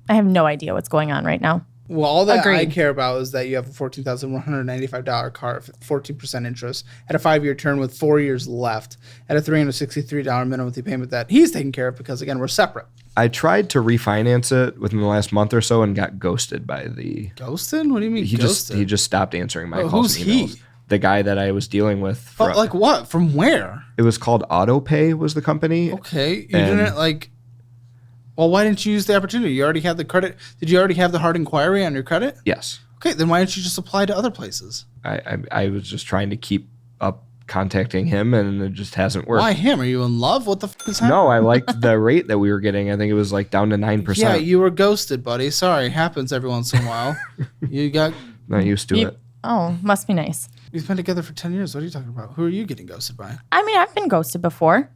I have no idea what's going on right now. Well, all that I Agreed. care about is that you have a $14,195 car at 14% interest at a 5-year term with 4 years left at a $363 minimum monthly payment that he's taking care of because, again, we're separate. I tried to refinance it within the last month or so and got ghosted by the Ghosted? What do you mean he ghosted? just stopped answering my Oh, calls who's and he? emails. The guy that I was dealing with. But, like what? From where? It was called AutoPay was the company. Okay. You And- didn't, like... Well, why didn't you use the opportunity? You already had the credit. Did you already have the hard inquiry on your credit? Yes. Okay, then why didn't you just apply to other places? I was just trying to keep up contacting him and it just hasn't worked. Why him? Are you in love? What the f is happening? No, I liked the rate that we were getting. I think it was like down to 9%. Yeah, you were ghosted, buddy. Sorry, happens every once in a while. You got... Not used to You- it. Oh, must be nice. We've been together for 10 years. What are you talking about? Who are you getting ghosted by? I mean, I've been ghosted before.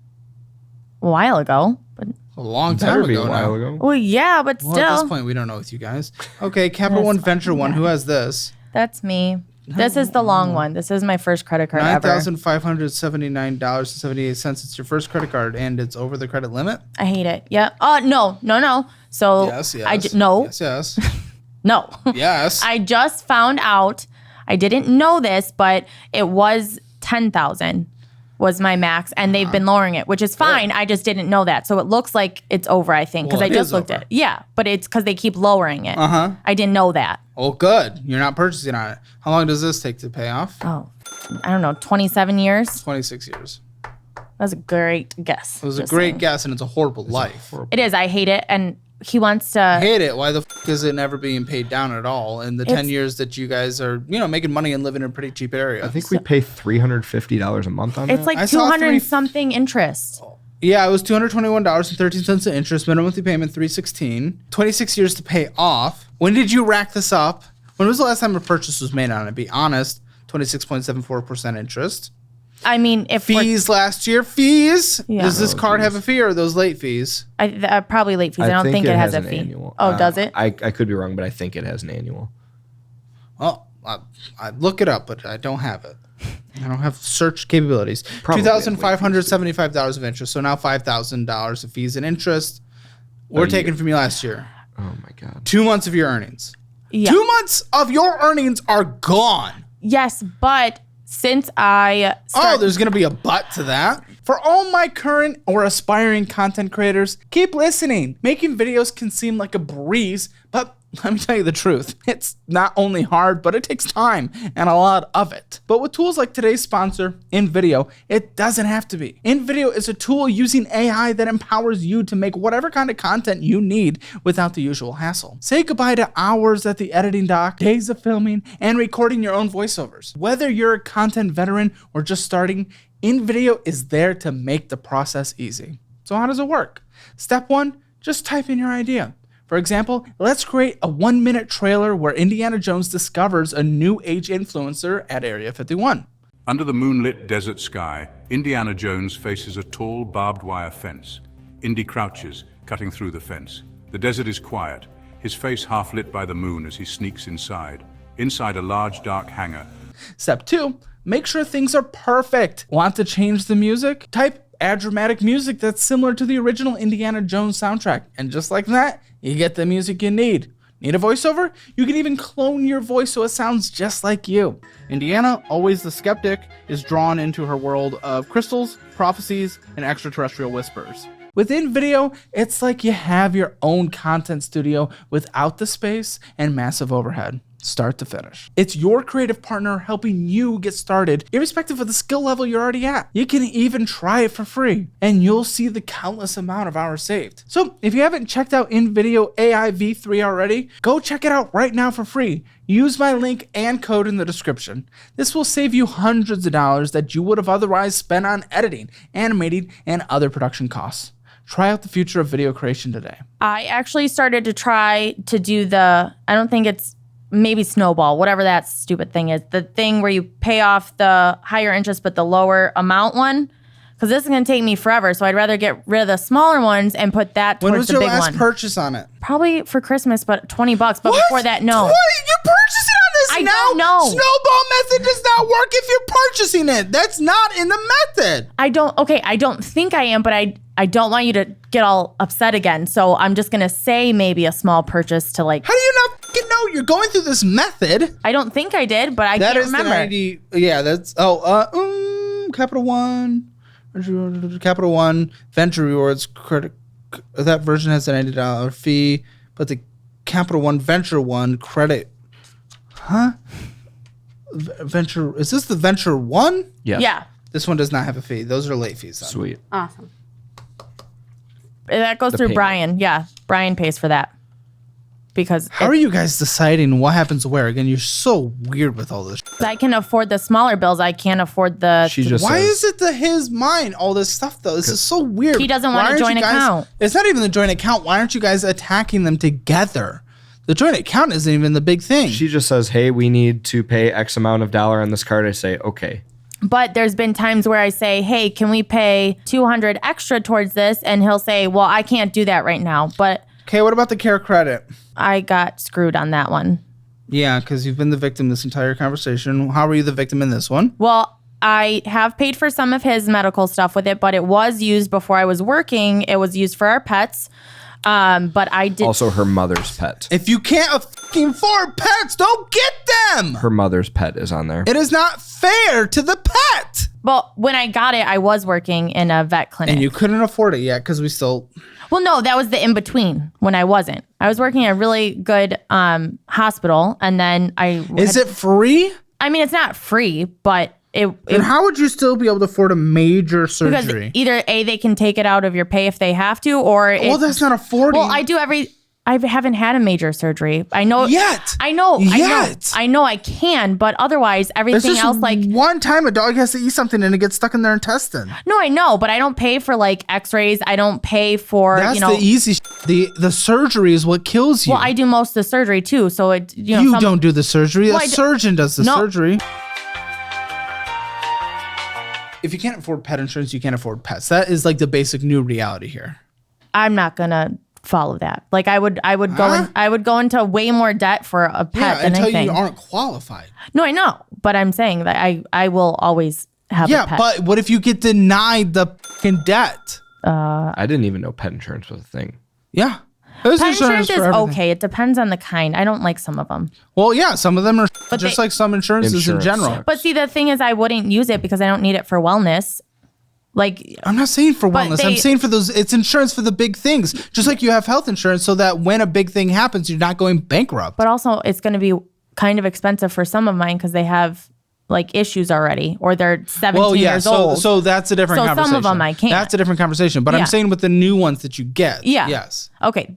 A while ago. But A long Better time be ago a while now. ago. well, yeah, but Well, at this still. point, we don't know with you guys. Okay, Capital One Venture One. Who has this? That's me. This is the long one. This is my first credit card ever. $9,579.78. It's your first credit card, and it's over the credit limit. I hate it. Yeah. No. So Yes, yes. no, Yes, yes. no. Yes. I just found out. I didn't know this, but it was 10,000 was my max, and they've been lowering it, which is fine. I just didn't know that, so it looks like it's over. I think because Well, I it just is looked over. at it. Yeah, but it's because they keep lowering it. Uh-huh. I didn't know that. Oh, good. You're not purchasing on it. How long does this take to pay off? Oh, I don't know. 27 years. 26 years. That's a great guess. It was a Just great saying. guess, and it's a horrible life. It is. I hate it, and he wants to. I hate it. Why the f is it never being paid down at all in the 10 It's- years that you guys are, making money and living in a pretty cheap area? I think we pay $350 a month on It's that. like I saw 200 and something interest. Yeah, it was $221.13 in interest, minimum monthly payment $316, 26 years to pay off. When did you rack this up? When was the last time a purchase was made on it? Be honest, 26.74% interest. I mean, if we're- Fees last year, fees. Yeah. Does this Oh, card have geez. a fee or are those late fees? probably late fees. I don't think it has a an fee. annual. Oh, does it? I could be wrong, but I think it has an annual. Well, I'd look it up, but I don't have it. I don't have search capabilities. Probably $2,575 of interest. So now $5,000 of fees and interest. We're taking from you last year. Oh my God. 2 months of your earnings. Yeah. 2 months of your earnings are gone. Yes, but since I There's going to be a but to that. For all my current or aspiring content creators, keep listening. Making videos can seem like a breeze, but let me tell you the truth. It's not only hard, but it takes time and a lot of it. But with tools like today's sponsor, InVideo, it doesn't have to be. InVideo is a tool using AI that empowers you to make whatever kind of content you need without the usual hassle. Say goodbye to hours at the editing dock, days of filming, and recording your own voiceovers. Whether you're a content veteran or just starting, InVideo is there to make the process easy. So how does it work? Step 1, just type in your idea. For example, let's create a 1-minute trailer where Indiana Jones discovers a new age influencer at Area 51. Under the moonlit desert sky, Indiana Jones faces a tall, barbed wire fence. Indy crouches, cutting through the fence. The desert is quiet, his face half lit by the moon as he sneaks inside. Inside a large, dark hangar. Step 2, make sure things are perfect. Want to change the music? Add dramatic music that's similar to the original Indiana Jones soundtrack. And just like that, you get the music you need. Need a voiceover? You can even clone your voice so it sounds just like you. Indiana, always the skeptic, is drawn into her world of crystals, prophecies, and extraterrestrial whispers. Within video, it's like you have your own content studio without the space and massive overhead. Start to finish. It's your creative partner helping you get started, irrespective of the skill level you're already at. You can even try it for free, and you'll see the countless amount of hours saved. So if you haven't checked out InVideo AI V3 already, go check it out right now for free. Use my link and code in the description. This will save you hundreds of dollars that you would have otherwise spent on editing, animating, and other production costs. Try out the future of video creation today. I actually started to try to do maybe snowball, whatever that stupid thing is. The thing where you pay off the higher interest but the lower amount one. Because this is going to take me forever. So I'd rather get rid of the smaller ones and put that towards the big one. When was your last purchase on it? Probably for Christmas, but $20. But What? before that, no. What? You're purchasing on this I now? don't know. Snowball method does not work if you're purchasing it. That's not in the method. I don't think I am, but I don't want you to get all upset again. So I'm just going to say maybe a small purchase to like. How do you not fucking know? You're going through this method. I don't think I did, but I That can't is remember. the 90. Yeah, that's. Capital One. Capital One. Venture Rewards credit. That version has a $90 fee, but the Capital One Venture One credit. Huh? Venture. Is this the Venture One? Yes. Yeah. This one does not have a fee. Those are late fees. Then. Sweet. Awesome. That goes through payment. Brian. Yeah. Brian pays for that. Because How are you guys deciding what happens where? Again, you're so weird with all this. I can afford the smaller bills. I can't afford the. She just Why says, is it to his mind all this stuff though? This is so weird. He doesn't want Why a aren't joint you guys- account. It's not even the joint account. Why aren't you guys attacking them together? The joint account isn't even the big thing. she just says, hey, we need to pay X amount of dollar on this card. I say, okay. But there's been times where I say, hey, can we pay $200 extra towards this? And he'll say, well, I can't do that right now. But Okay, what about the care credit? I got screwed on that one. Yeah, because you've been the victim this entire conversation. How were you the victim in this one? Well, I have paid for some of his medical stuff with it, but it was used before I was working. It was used for our pets. But I did. Also, her mother's pet. If you can't fucking afford pets, don't get them. Her mother's pet is on there. It is not fair to the pet. Well, when I got it, I was working in a vet clinic. And you couldn't afford it yet because we still. Well, no, that was the in between when I wasn't. I was working at a really good hospital, and then Is it free? I mean, it's not free, but And how would you still be able to afford a major because surgery? either they can take it out of your pay if they have to, or Well, that's not affording. Well, I haven't had a major surgery. I know Yet. I know. Yet. I know I can, but otherwise There's everything just else like one time a dog has to eat something and it gets stuck in their intestine. no, I know, but I don't pay for like X-rays. I don't pay for That's you know. the easy. The surgery is what kills you. Well, I do most of the surgery too, so it You don't do the surgery. Well, A surgeon does the No. surgery. If you can't afford pet insurance, you can't afford pets. That is like the basic new reality here. I'm not gonna follow that. Like I would go into way more debt for a pet Yeah, than until anything. you aren't qualified. No, I know, but I'm saying that I will always have a Yeah, pet. but what if you get denied the fucking debt? I didn't even know pet insurance was a thing. Yeah. There's Pet insurance is for everything. okay. It depends on the kind. I don't like some of them. Well, yeah, some of them are But just they- like some insurances Insurance in general. sucks. But see, the thing is, I wouldn't use it because I don't need it for wellness. Like, I'm not saying for But wellness. I'm they- saying for those. It's insurance for the big things. Just like you have health insurance, so that when a big thing happens, you're not going bankrupt. but also it's going to be kind of expensive for some of mine because they have like issues already, or they're 17 years old. So that's a different So some of conversation. them I can't. That's a different conversation. But Yeah. I'm saying with the new ones that you get. Yeah. Yes. Okay,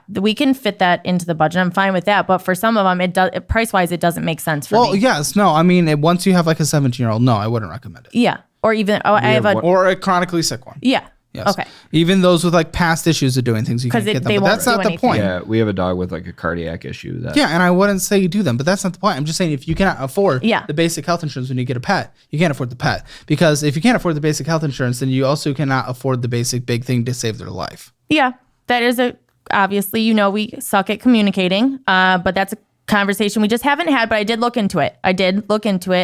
we can fit that into the budget. I'm fine with that. But for some of them, it does price wise, it doesn't make sense for Well, me. yes. No. I mean, once you have like a 17-year-old, no, I wouldn't recommend it. Yeah, or even I have a Or a chronically sick one. yeah. Yes. Okay. Even those with like past issues of doing things, you 'Cause can get they them. But won't that's not do the anything. point. Yeah, we have a dog with like a cardiac issue. That Yeah, and I wouldn't say you do them, but that's not the point. I'm just saying if you cannot afford Yeah. the basic health insurance when you get a pet, you can't afford the pet. Because if you can't afford the basic health insurance, then you also cannot afford the basic big thing to save their life. Yeah, that is obviously, we suck at communicating, but that's a conversation we just haven't had, but I did look into it.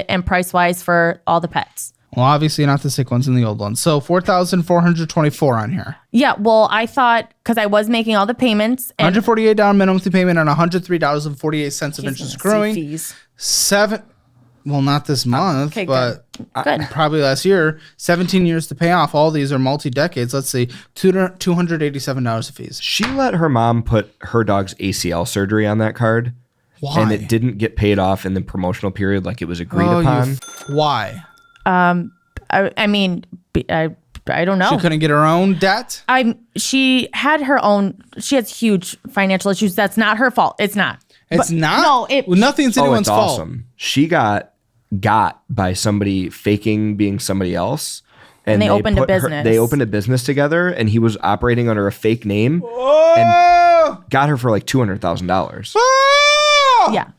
And price wise for all the pets. Well, obviously not the sick ones and the old ones. So 4,424 on here. Yeah, well, I thought because I was making all the payments and $148 minimum monthly payment and $103.48 of interest accruing. fees. Well, not this month, okay, but Good. probably last year. 17 years to pay off. All these are multi-decades. Let's see, $287 of fees. she let her mom put her dog's ACL surgery on that card, Why? and it didn't get paid off in the promotional period like it was agreed upon. Why? I mean, I don't know. She couldn't get her own debt? She has huge financial issues. That's not her fault. It's not. It's not? no, Well, nothing's Oh, anyone's it's fault. awesome. She got by somebody faking being somebody else. And they opened a put business. They opened a business together, and he was operating under a fake name Oh! and got her for like $200,000. Oh! Yeah.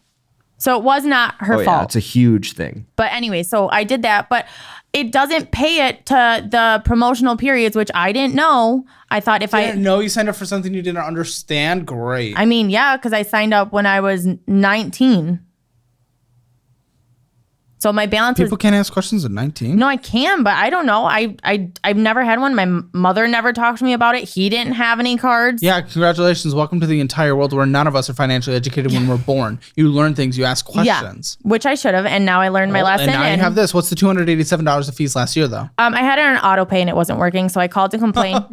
So it was not her Oh fault. yeah, it's a huge thing. But anyway, so I did that, but it doesn't pay it to the promotional periods, which I didn't know. I thought if I didn't know you signed up for something you didn't understand. Great. I mean, yeah, because I signed up when I was 19. So my balance People was can't ask questions at 19. no, I can, but I don't know. I've never had one. My mother never talked to me about it. He didn't have any cards. Yeah, congratulations. Welcome to the entire world where none of us are financially educated when we're born. You learn things, you ask questions. Which I should have, and now I learned my lesson. And now you have this. What's the $287 of fees last year, though? I had it on auto pay and it wasn't working, so I called to complain.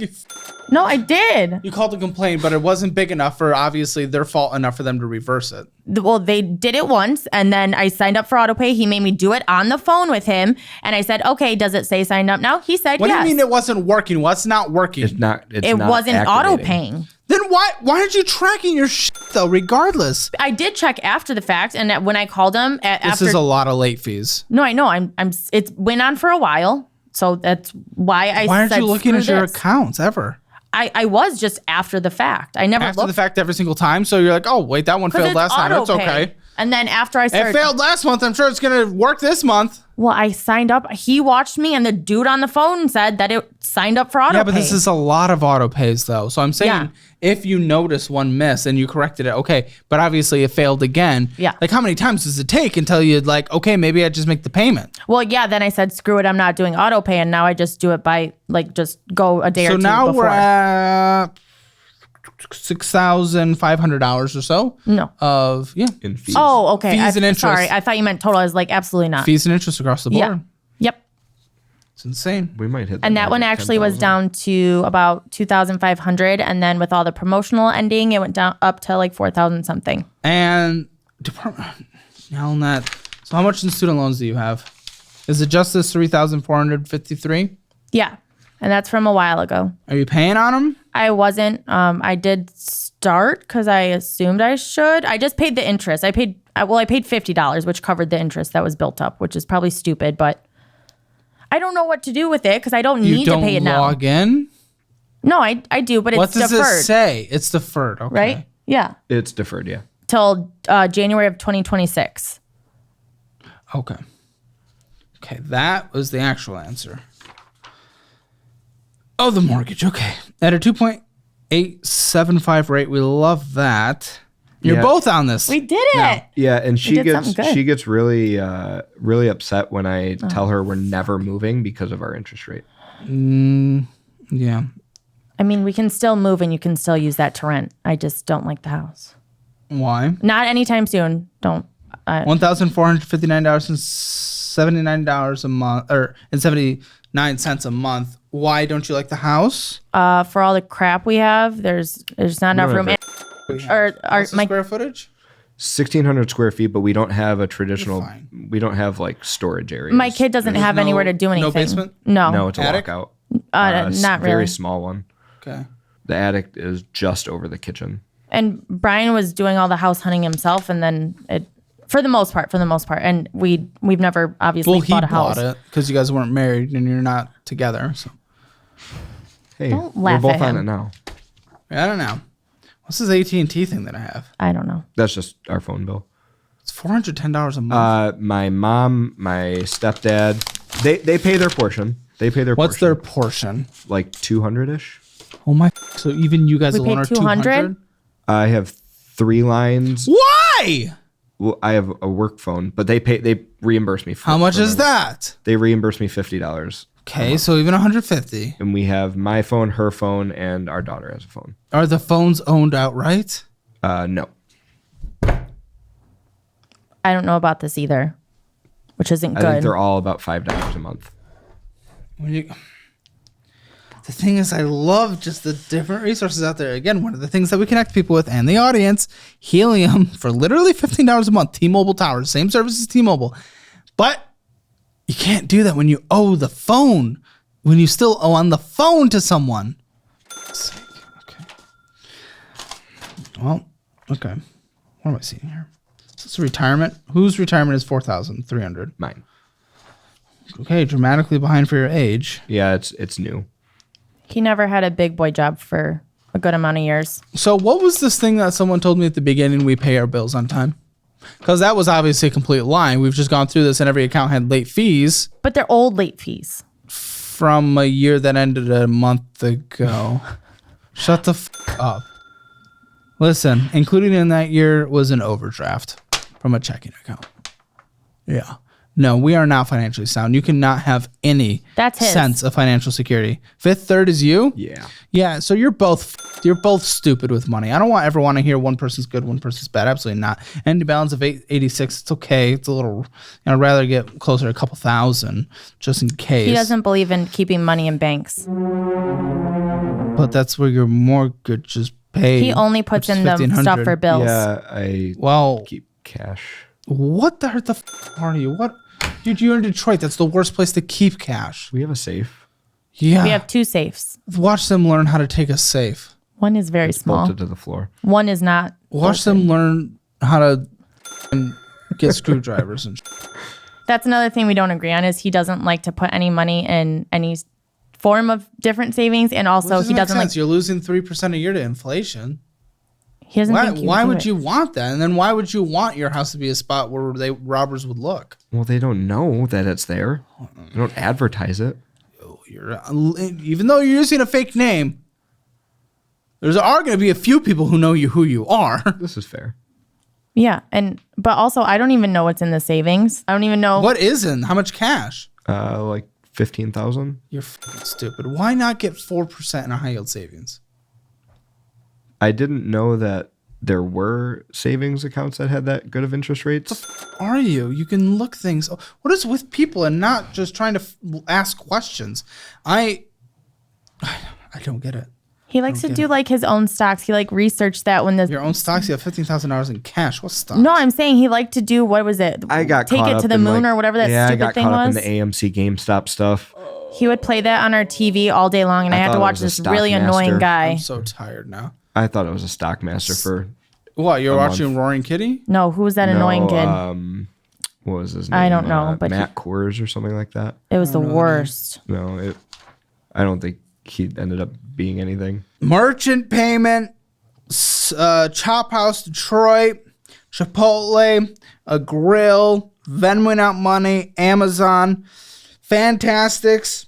No, I did. You called to complain, but it wasn't big enough for obviously their fault enough for them to reverse it. Well, they did it once, and then I signed up for auto pay. He made me do it on the phone with him, and I said, "Okay, does it say signed up now?" He said, What "Yes." do you mean it wasn't working? What's not working? It's not wasn't auto activating. paying. Then why aren't you tracking your shit though? Regardless, I did check after the fact, and when I called him this after, is a lot of late fees. no, I know it went on for a while, so that's why I. Why aren't said, you looking "Screw at your this." accounts ever? I was just after the fact. I never After looked the fact every single time, so you're like, oh wait, that one 'cause failed last time. It's auto pay. okay. And then after I started, It failed last month. I'm sure it's gonna work this month. well, I signed up. He watched me, and the dude on the phone said that it signed up for auto pay. Yeah, but this is a lot of auto pays though. So I'm saying Yeah. if you notice one miss and you corrected it, okay. But obviously it failed again. Yeah. Like how many times does it take until you'd like, okay, maybe I just make the payment. Well, yeah. Then I said, "Screw it, I'm not doing auto pay," and now I just do it by just go a day or So two now before. we're at $6,500 or so. No. Of in fees. Oh, okay. Fees and interest. Sorry, I thought you meant total. I was like, absolutely not. fees and interest across the board. Yeah. Yep. It's insane. we might hit. And that one actually was down to about 2,500, and then with all the promotional ending, it went down up to like 4,000 something. And now on that. So how much in student loans do you have? Is it just this 3,453? Yeah, and that's from a while ago. Are you paying on them? I wasn't. I did start because I assumed I should. I just paid the interest. I paid $50, which covered the interest that was built up, which is probably stupid, but I don't know what to do with it because I don't need to pay it now. Log in? No, I do, but it's What does deferred, it say? It's deferred. Okay. right? Yeah, It's deferred. Yeah. till January of 2026. Okay. Okay, that was the actual answer. Oh, the mortgage. Okay. At a 875 rate. We love that. You're Yeah. both on this. We did it. Yeah, and she did something good. gets really really upset when I tell her we're never moving because of our interest rate. Yeah. I mean, we can still move and you can still use that to rent. I just don't like the house. Why? Not anytime soon. Don't. $1,459.79 a month, or and 79 cents a month. Why don't you like the house? For all the crap we have, there's not enough room. What's the square footage? 1,600 square feet, but we don't have a traditional. fine. We don't have like storage areas. My kid doesn't have no- anywhere to do anything. no basement? No. No, it's a Attic? walkout. Not Very really. small one. Okay. The attic is just over the kitchen. And Brian was doing all the house hunting himself, and then for the most part, and we've never obviously Well, he bought a house. bought it because you guys weren't married and you're not together. So Hey, Don't we're laugh both at on him. it now. I don't know. What's this AT&T thing that I have? I don't know. That's just our phone bill. It's $410 a month. My mom, my stepdad, they pay their portion. They pay their What's portion. their portion? Like 200-ish. Oh my! So even you guys We alone paid are 200? 200. I have 3 lines. Why? Well, I have a work phone, but they reimburse me. How much is that? They reimburse me $50. Okay, so even 150. And we have my phone, her phone, and our daughter has a phone. Are the phones owned outright? No. I don't know about this either, which isn't I think good. they're all about $5 a month. The thing is, I love just the different resources out there. Again, one of the things that we connect people with and the audience, Helium for literally $15 a month. T-Mobile towers, same service as T-Mobile. But you can't do that when you owe the phone, when you still owe on the phone to someone. Okay. Well, okay. What am I seeing here? Is this retirement? Whose retirement is $4,300? Mine. Okay, dramatically behind for your age. Yeah, it's new. He never had a big boy job for a good amount of years. So what was this thing that someone told me at the beginning, we pay our bills on time? Because that was obviously a complete lie. We've just gone through this and every account had late fees But they're old late fees. from a year that ended a month ago. Shut the up. Listen, included in that year was an overdraft from a checking account. Yeah. No, we are not financially sound. You cannot have any That's his. sense of financial security. Fifth third is you? Yeah. Yeah, so you're both stupid with money. I don't ever want to hear one person's good, one person's bad. Absolutely not. Ending balance of 886, it's okay. It's a little, I'd rather get closer to a couple thousand just in case. He doesn't believe in keeping money in banks. But that's where your mortgage is paid. He only puts which is in the stuff $1,500. for bills. Yeah, I Well, keep cash. what the are you? What? Dude, you're in Detroit. That's the worst place to keep cash. We have a safe. Yeah. We have 2 safes. Watch them learn how to take a safe. One is very small. Bolted to the floor. One is not. Watch them learn how to get screwdrivers and That's another thing we don't agree on is he doesn't like to put any money in any form of different savings, and also he doesn't like. You're losing 3% a year to inflation. He doesn't Why? think he Why do would it. you want that? And then why would you want your house to be a spot where robbers would look? Well, they don't know that it's there. They don't advertise it. Even though you're using a fake name, are going to be a few people who know who you are. This is fair. Yeah, but also I don't even know what's in the savings. I don't even know What isn't? How much cash? Like 15,000. You're fucking stupid. Why not get 4% in a high yield savings? I didn't know that there were savings accounts that had that good of interest rates. Are you? You can look things. What is with people and not just trying to ask questions? I don't get it. He likes to do like his own stocks. He like researched that when the Your own stocks, you have $15,000 in cash. What stock? No, I'm saying he liked to do what was it? I got take caught it up to the in, moon like- or whatever that I stupid got thing caught was. up in the AMC GameStop stuff. He would play that on our TV all day long, and I had thought to it watch was a this stock really annoying master. guy. I'm so tired now. I thought it was a stock master for What? You're A watching month. Roaring Kitty? No, who was that annoying kid? What was his name? I don't know, but Matt Coors or something like that. It was the worst. No, I don't think he ended up being anything. Merchant Payment, Chop House Detroit, Chipotle, a grill, Venmoing out money, Amazon, Fantastics,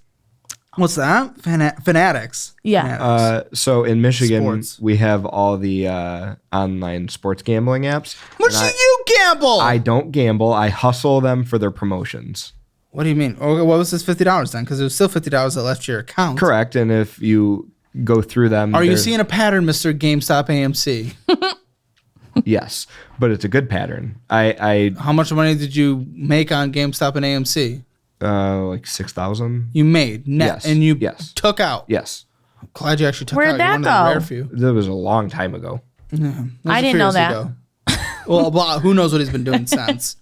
What's that? Fanatics. Yeah. Fanatics. So in Michigan, Sports. we have all the online sports gambling apps. What should you gamble? I don't gamble. I hustle them for their promotions. What do you mean? Or what was this $50 then? Because it was still $50 that left your account. Correct. And if you go through them, Are you seeing a pattern, Mr. GameStop AMC? Yes, but it's a good pattern. I How much money did you make on GameStop and AMC? like 6,000. You made net, Yes. and you Yes. took out. Yes, Glad you actually took Where'd out. that You're one of the go? rare few. that was a long time ago. That was I a didn't few know years that. ago. Well, who knows what he's been doing since?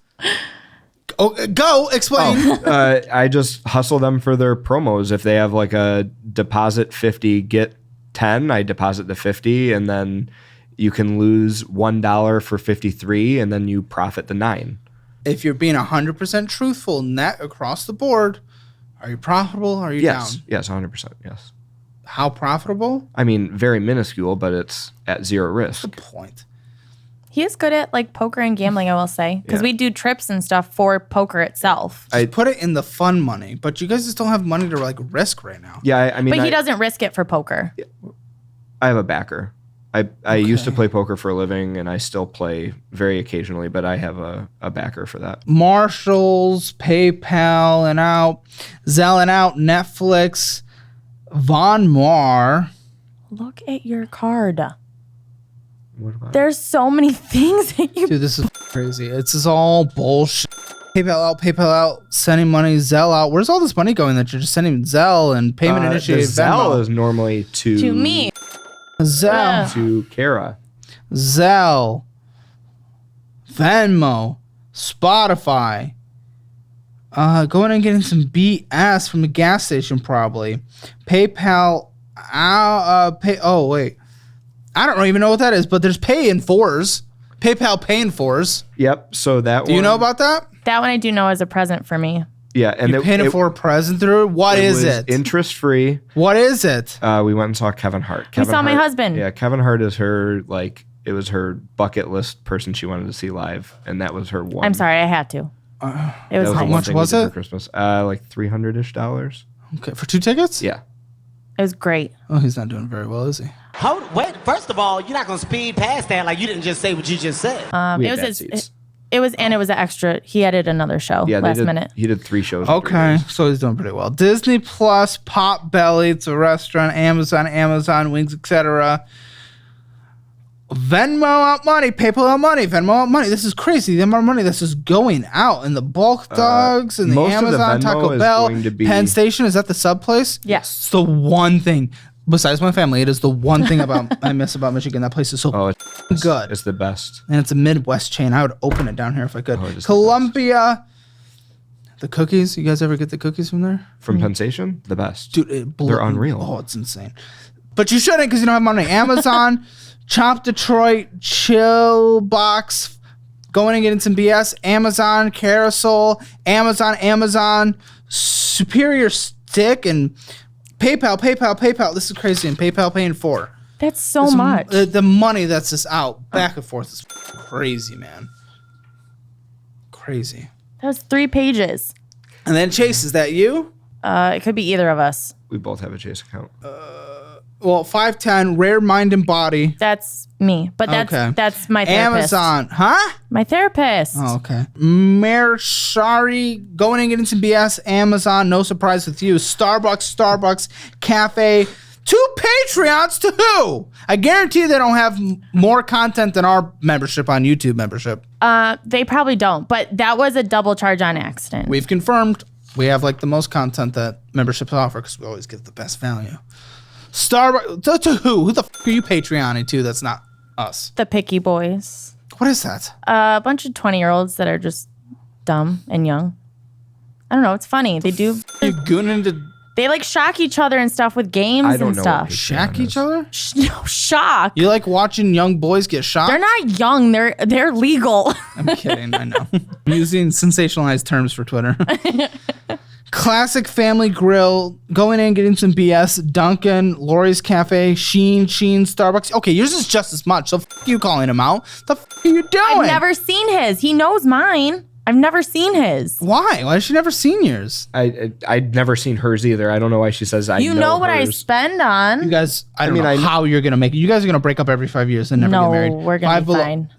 Oh, go explain. I just hustle them for their promos. If they have like a deposit 50, get 10, I deposit the 50, and then you can lose $1 for 53, and then you profit the 9. If you're being 100% truthful, net across the board, are you profitable? Or are you Yes, down? yes, 100%. Yes. How profitable? I mean, very minuscule, but it's at zero risk. Point. He is good at like poker and gambling, I will say, because Yeah. we do trips and stuff for poker itself. Just put it in the fun money, but you guys just don't have money to like risk right now. Yeah, I mean, But he doesn't risk it for poker. I have a backer. I used to play poker for a living, and I still play very occasionally, but I have a backer for that. Marshalls, PayPal and out, Zelle and out, Netflix, Von Mar. Look at your card. What about There's so many things that you. Dude, this is crazy. It's just all bullshit. PayPal out, sending money, Zelle out. Where's all this money going that you're just sending Zelle and payment the initiated Zelle Venmo? is normally To me. Zelle, to Kara. Zelle, Venmo, Spotify. Going and getting some BS from the gas station probably. PayPal. Oh wait, I don't even know what that is. But there's pay in fours. PayPal pay in fours. Yep. So that Do you know about that? That one I do know is a present for me. Yeah, and You're paying it for a present through it? What is was it? interest free. What is it? We went and saw Kevin Hart. We Kevin saw my Hart- husband. Yeah, Kevin Hart is her it was her bucket list person she wanted to see live, and that was her one. I'm sorry, I had to. It That was was How the nice. one much thing we was did it? for Christmas? Like $300-ish. Okay, for 2 tickets? Yeah. It was great. Oh, he's not doing very well, is he? Wait, first of all, you're not gonna speed past that like you didn't just say what you just said. We It had was bad his, seats. it was an extra. He added another show Yeah, last minute. He did 3 shows. in 3 Okay, days. so he's doing pretty well. Disney Plus, Potbelly, it's a restaurant, Amazon, Wings, etc. Venmo out money, PayPal out money, Venmo out money. This is crazy. The amount of money that's just going out in the bulk dogs and the most of the Amazon, Venmo Taco is Bell, going to be- Penn Station. Is that the sub place? Yes. It's the one thing, besides my family, it is the one thing about I miss about Michigan. That place is so Oh, it's good. It's the best. And it's a Midwest chain. I would open it down here if I could. Oh, it is the Columbia. The cookies. You guys ever get the cookies from there? From Penn Station, the best. Dude, it They're unreal. Oh, it's insane. But you shouldn't because you don't have money. Amazon, Chop Detroit, Chill Box, going and getting some BS. Amazon, Carousel, Amazon, Superior Stick, and PayPal. This is crazy. And PayPal paying for. That's so much. The money that's just out back and forth is crazy, man. Crazy. That was 3 pages. And then Chase, is that you? It could be either of us. We both have a Chase account. Well, 510, Rare Mind and Body. That's me. But that's my therapist. Amazon, huh? My therapist. Oh, okay. Mershari, going and getting some BS. Amazon, no surprise with you. Starbucks, Cafe. 2 Patreons to who? I guarantee they don't have more content than our membership on YouTube membership. They probably don't. But that was a double charge on accident. We've confirmed we have like the most content that memberships offer because we always give the best value. Starbucks, to who? Who the f are you Patreoning to that's not us? The Picky Boys. What is that? A bunch of 20-year-olds that are just dumb and young. I don't know. It's funny. They do. You gooning to They like shock each other and stuff with games I don't and know stuff. what shack each other? No, shock. You like watching young boys get shot? They're not young. They're legal. I'm kidding. I know. I'm using sensationalized terms for Twitter. Classic Family Grill, going in, getting some BS. Dunkin', Lori's Cafe, Sheen, Starbucks. Okay, yours is just as much. So you calling him out? The f are you doing? I've never seen his. He knows mine. I've never seen his. Why? Why has she never seen yours? I'd never seen hers either. I don't know why she says I You know what I hers. spend on. You guys, I don't know how you're gonna make it. You guys are gonna break up every 5 years and never get married. No, we're gonna be fine.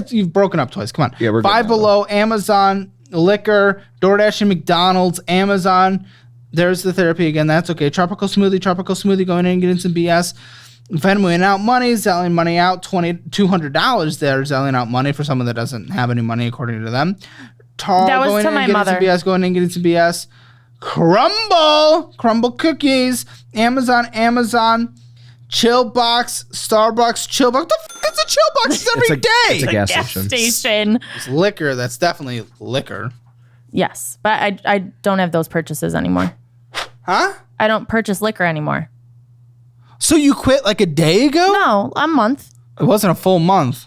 You've broken up twice. Come on. Yeah, we're good Five now, Below, Amazon, liquor, DoorDash, and McDonald's, Amazon. There's the therapy again. That's okay. Tropical smoothie, going in and getting some BS. Venmoing out money, selling money out, $200 there, selling out money for someone that doesn't have any money according to them. That was going to in my and getting mother. Some BS, going in and getting some BS. Crumble cookies, Amazon, Chillbox, Starbucks, Chillbox. What the fuck is a Chillbox? It's every day. It's a gas Gas station. station. It's liquor. That's definitely liquor. Yes, but I don't have those purchases anymore. Huh? I don't purchase liquor anymore. So you quit like a day ago? No, a month. It wasn't a full month.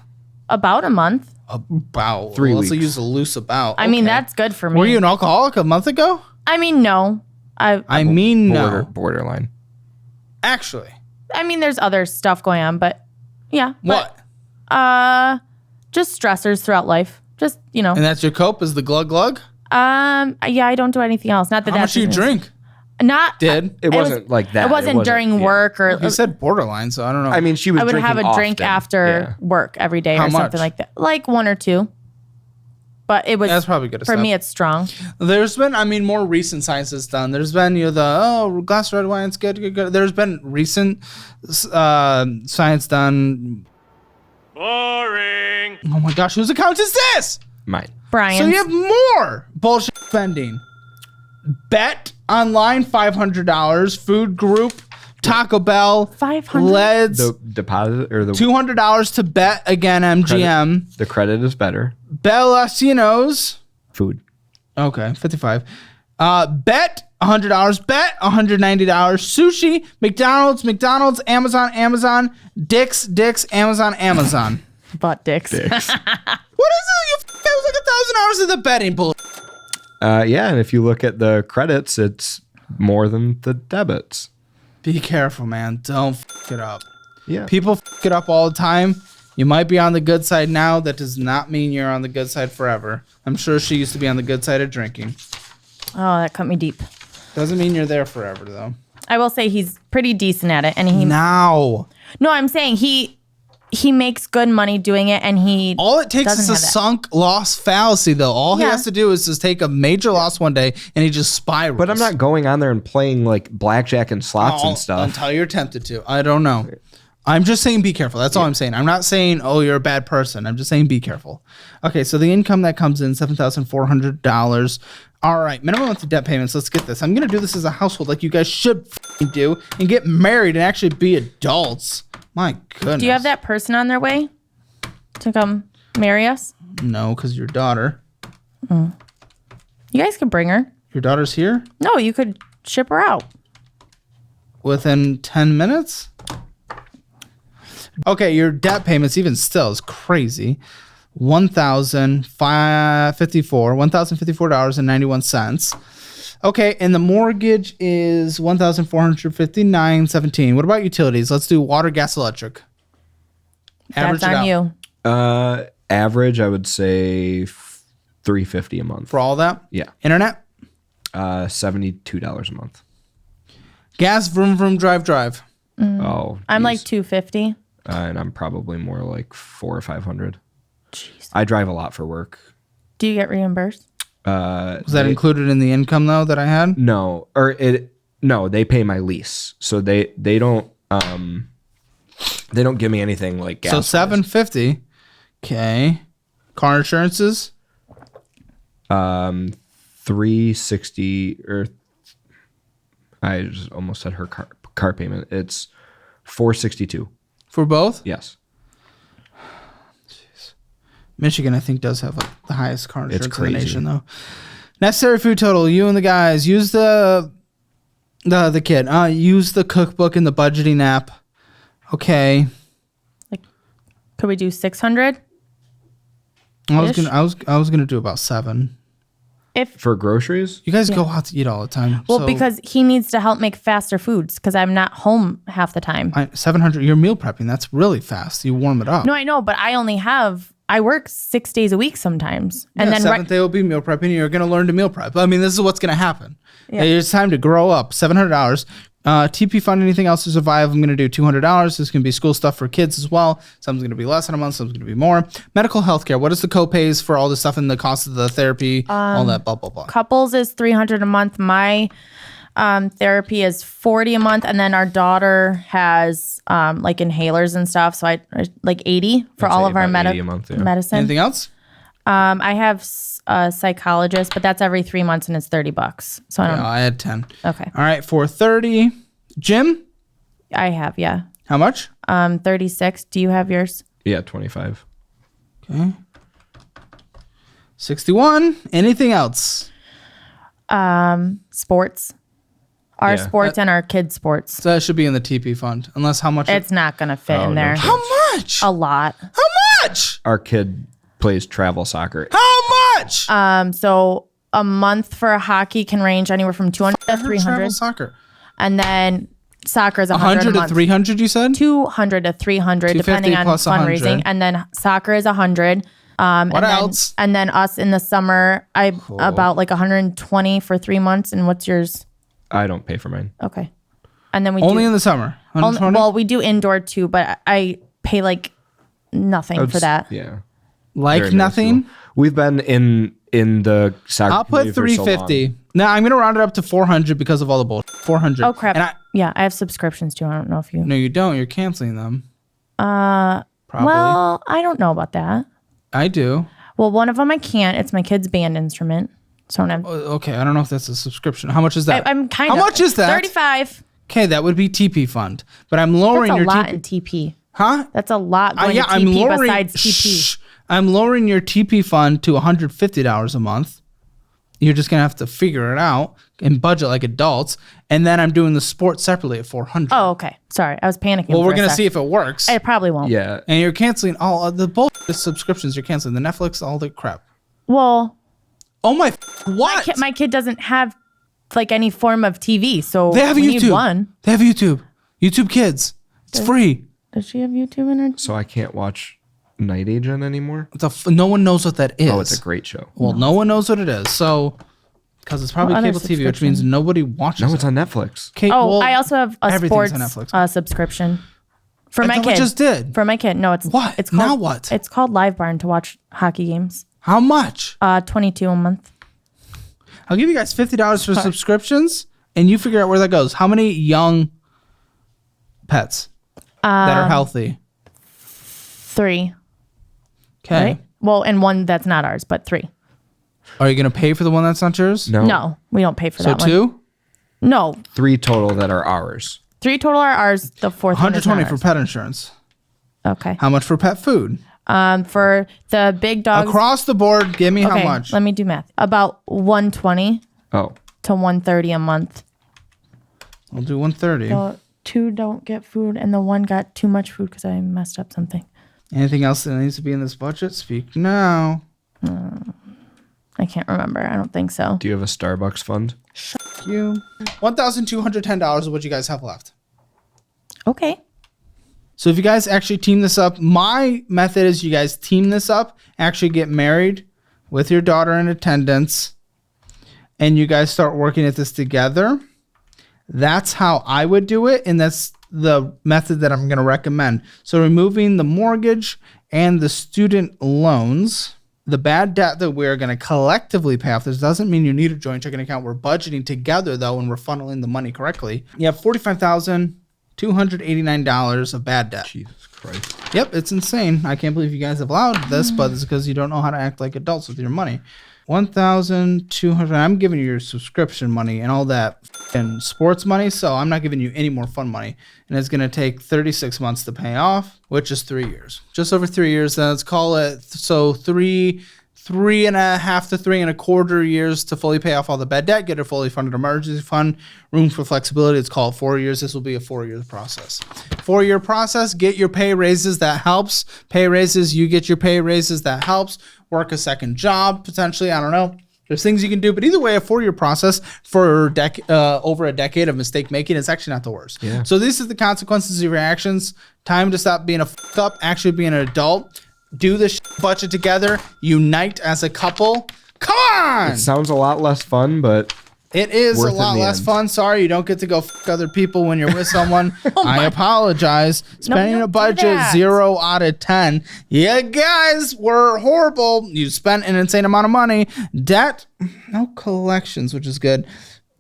About a month. About 3 let's weeks. use a loose about. I mean, Okay. that's good for me. Were you an alcoholic a month ago? I mean, no. I mean, no. Borderline. Actually, I mean, there's other stuff going on, but yeah. what? Just stressors throughout life. Just, you know. And that's your cope is the glug glug. Yeah, I don't do anything else. Not that How much do you drink? Not Did It wasn't like that. It wasn't during yeah. work or. you said borderline? So I don't know. I mean, she was. I would drinking have a drink often. after work every day How or something much? like that, like 1 or 2. But it was that's probably good. for me. It's strong. There's been, I mean, more recent science is done. There's been, glass of red wine's good. There's been recent science done. Boring. Oh my gosh, whose account is this? Mine. Brian. So you have more bullshit spending. Bet online $500. Food group Taco Bell 500. Leads The deposit or the $200 to bet again MGM. The credit is better. Bellasinos. Food. Okay, 55. Bet $100. Bet $190. Sushi. McDonald's. Amazon. Dick's. Amazon. butt dicks. What is it? That was like 1,000 hours of the betting bull. Yeah, and if you look at the credits, it's more than the debits. Be careful, man. Don't f it up. Yeah. People f it up all the time. You might be on the good side now. That does not mean you're on the good side forever. I'm sure she used to be on the good side of drinking. Oh, that cut me deep. Doesn't mean you're there forever, though. I will say he's pretty decent at it, and he. Now. No, I'm saying he makes good money doing it, and he. All it takes is doesn't a have that. sunk loss fallacy, though. All he Yeah. has to do is just take a major loss one day, and he just spirals. But I'm not going on there and playing like blackjack and slots and stuff. Until you're tempted to. I don't know. I'm just saying be careful. That's all I'm saying. I'm not saying, oh, you're a bad person. I'm just saying be careful. Okay, so the income that comes in, $7,400. All right, minimum monthly debt payments. Let's get this. I'm going to do this as a household like you guys should f***ing do and get married and actually be adults. My goodness. Do you have that person on their way to come marry us? No, because your daughter. You guys could bring her. Your daughter's here No, you could ship her out. within 10 minutes? Okay, your debt payments even still is crazy. $1,054.91. Okay, and the mortgage is $1,459.17. What about utilities? Let's do water, gas, electric. Average That's it on out. you. Average, I would say $350 a month. For all that? Yeah. Internet? $72 a month. Gas, vroom, vroom, drive, drive. Oh, I'm like geez. 250. And I'm probably more like 400 or 500. Jeez. I drive a lot for work. Do you get reimbursed? Was that included in the income, though, that I had? No, no, they pay my lease, so they don't give me anything like gas. So $750. Okay. Car insurances? 360 or I just almost said her car payment. It's 462. For both? Yes. Michigan, I think, does have the highest car insurance in the crazy. nation, though. Necessary food total. You and the guys use the kid. Use the cookbook and the budgeting app. Okay. Could we do 600? I was Ish. gonna do about 7. If For groceries? You guys go out to eat all the time. well, so because he needs to help make faster foods because I'm not home half the time. 700. You're meal prepping. That's really fast. You warm it up. No, I know, but I I work 6 days a week sometimes. And Yeah, then seventh day will be meal prepping. You're going to learn to meal prep. I mean, this is what's going to happen. Yeah. It's time to grow up. $700. TP fund, anything else to survive, I'm going to do $200. This can be school stuff for kids as well. Some's going to be less in a month. Some's going to be more. Medical health care. What is the co-pays for all this stuff and the cost of the therapy? All that blah, blah, blah. couples is $300 a month. My therapy is $40 a month. And then our daughter has like inhalers and stuff. So I like $80 for all of our $80 a month, yeah. medicine. Anything else? I have a psychologist, but that's every 3 months and it's $30. So I don't No, I had 10. Okay. All right, for 30. Jim, I have, yeah. how much? 36. Do you have yours? Yeah, 25. Okay. 61. Anything else? Sports. Our Yeah. sports and our kids' sports. So that should be in the TP fund, unless how much? It's not going to fit Oh, in no there. chance. How much? A lot. How much? Our kid plays travel soccer. How much? So a month for hockey can range anywhere from 200 to Travel 300. soccer. And then soccer is 100 a 100 to month. 300, you said? 200 to 300, 250 depending on plus 100. fundraising. And then soccer is 100. What else? And then us in the summer, about like 120 for 3 months. And what's yours? I don't pay for mine. Okay. And then we Only do, in the summer. only, 120? well, we do indoor too, but I pay like nothing for that. Yeah. like Very nothing? minuscule. We've been in the soccer I'll put community for so long. 350. Now I'm gonna round it up to 400 because of all the bullshit. 400. Oh crap! And Yeah, I have subscriptions too. I don't know if you. no, you don't. You're canceling them. Probably. Well, I don't know about that. I do. Well, one of them I can't. It's my kid's band instrument, so I don't have. Okay, I don't know if that's a subscription. How much is that? I'm kind How of. much is that? 35. Okay, that would be TP fund, but I'm lowering That's a your lot TP. in TP. Huh? That's a lot going Yeah, to I'm TP lowering. besides TP. Shh. I'm lowering your TP fund to $150 a month. You're just gonna have to figure it out and budget like adults, and then I'm doing the sport separately at 400. Oh, okay. Sorry, I was panicking. well, for we're a gonna sec. see if it works. It probably won't. Yeah. And you're canceling all of the bullshit subscriptions. You're canceling the Netflix, all the crap. Well, Oh my! What? my kid doesn't have like any form of TV, so They have we YouTube. need one. They have YouTube. YouTube Kids. It's free. Does she have YouTube in her? So I can't watch Night Agent anymore? No one knows what that is. Oh, it's a great show. Well, no one knows what it is. So, because it's probably What other cable TV, which means subscription? nobody watches No, it's it. on Netflix. Okay, Oh, well, I also have a everything's sports on Netflix. subscription for I my thought we kid. just did. For my kid. No, it's What? It's called, Now what? It's called Live Barn to watch hockey games. How much? 22 a month. I'll give you guys $50 for subscriptions, and you figure out where that goes. How many young pets that are healthy? 3. Okay. Right? Well, and one that's not ours, but 3. Are you going to pay for the one that's not yours? No, we don't pay for So that one. 2? No, 3 total that are ours. 3 total are ours. The fourth one is not 120 for ours. pet insurance. Okay. How much for pet food? For the big dogs. Across the board, give me okay, how much? let me do math. About 120 Oh. to 130 a month. I'll do 130. The 2 don't get food, and the 1 got too much food because I messed up something. Anything else that needs to be in this budget? Speak now. I can't remember. I don't think so. Do you have a Starbucks fund? You. $1,210 is what you guys have left. Okay. So if you guys actually team this up, my method is you guys team this up, actually get married with your daughter in attendance, and you guys start working at this together. That's how I would do it, and that's the method that I'm going to recommend. So removing the mortgage and the student loans, the bad debt that we're going to collectively pay off. This doesn't mean you need a joint checking account. We're budgeting together, though, and we're funneling the money correctly. You have $45,289 of bad debt. Jesus Christ. Yep, it's insane. I can't believe you guys have allowed this, but it's because you don't know how to act like adults with your money. 1,200. I'm giving you your subscription money and all that and sports money, so I'm not giving you any more fun money. And it's going to take 36 months to pay off, which is 3 years. Just over 3 years. Let's call it so 3.5 to 3.25 years to fully pay off all the bad debt, get a fully funded emergency fund, room for flexibility. It's called 4 years. This will be a 4-year process. 4-year process, get your pay raises. That helps. Pay raises, you get your pay raises. That helps. Work a second job, potentially. I don't know. There's things you can do, but either way, a 4-year process for over a decade of mistake making is actually not the worst. Yeah. So these are the consequences of your actions. Time to stop being a fuck up, actually being an adult. do the budget together, unite as a couple. Come on! It sounds a lot less fun, but It is a worth lot in the less end. fun. Sorry, you don't get to go fuck other people when you're with someone. I apologize. Spending don't a do budget that. 0 out of 10. Yeah, guys, were horrible. You spent an insane amount of money. Debt, no collections, which is good.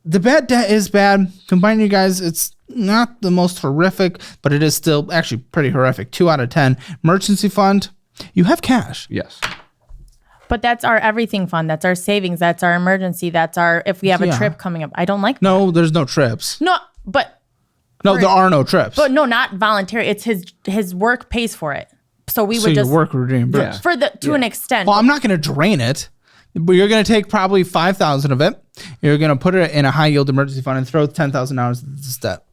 The bad debt is bad. Combining you guys, it's not the most horrific, but it is still actually pretty horrific. 2 out of 10. Emergency fund, you have cash. yes. But that's our everything fund. That's our savings. That's our emergency. That's our if we have a Yeah. trip coming up. I don't like No, there's no trips. No, but No, there are no trips. but no, not voluntary. It's his work pays for it. So we so would your just work would reimburse. for the to an extent. Well, I'm not going to drain it, but you're going to take probably 5,000 of it. You're going to put it in a high yield emergency fund and throw $10,000 at this debt.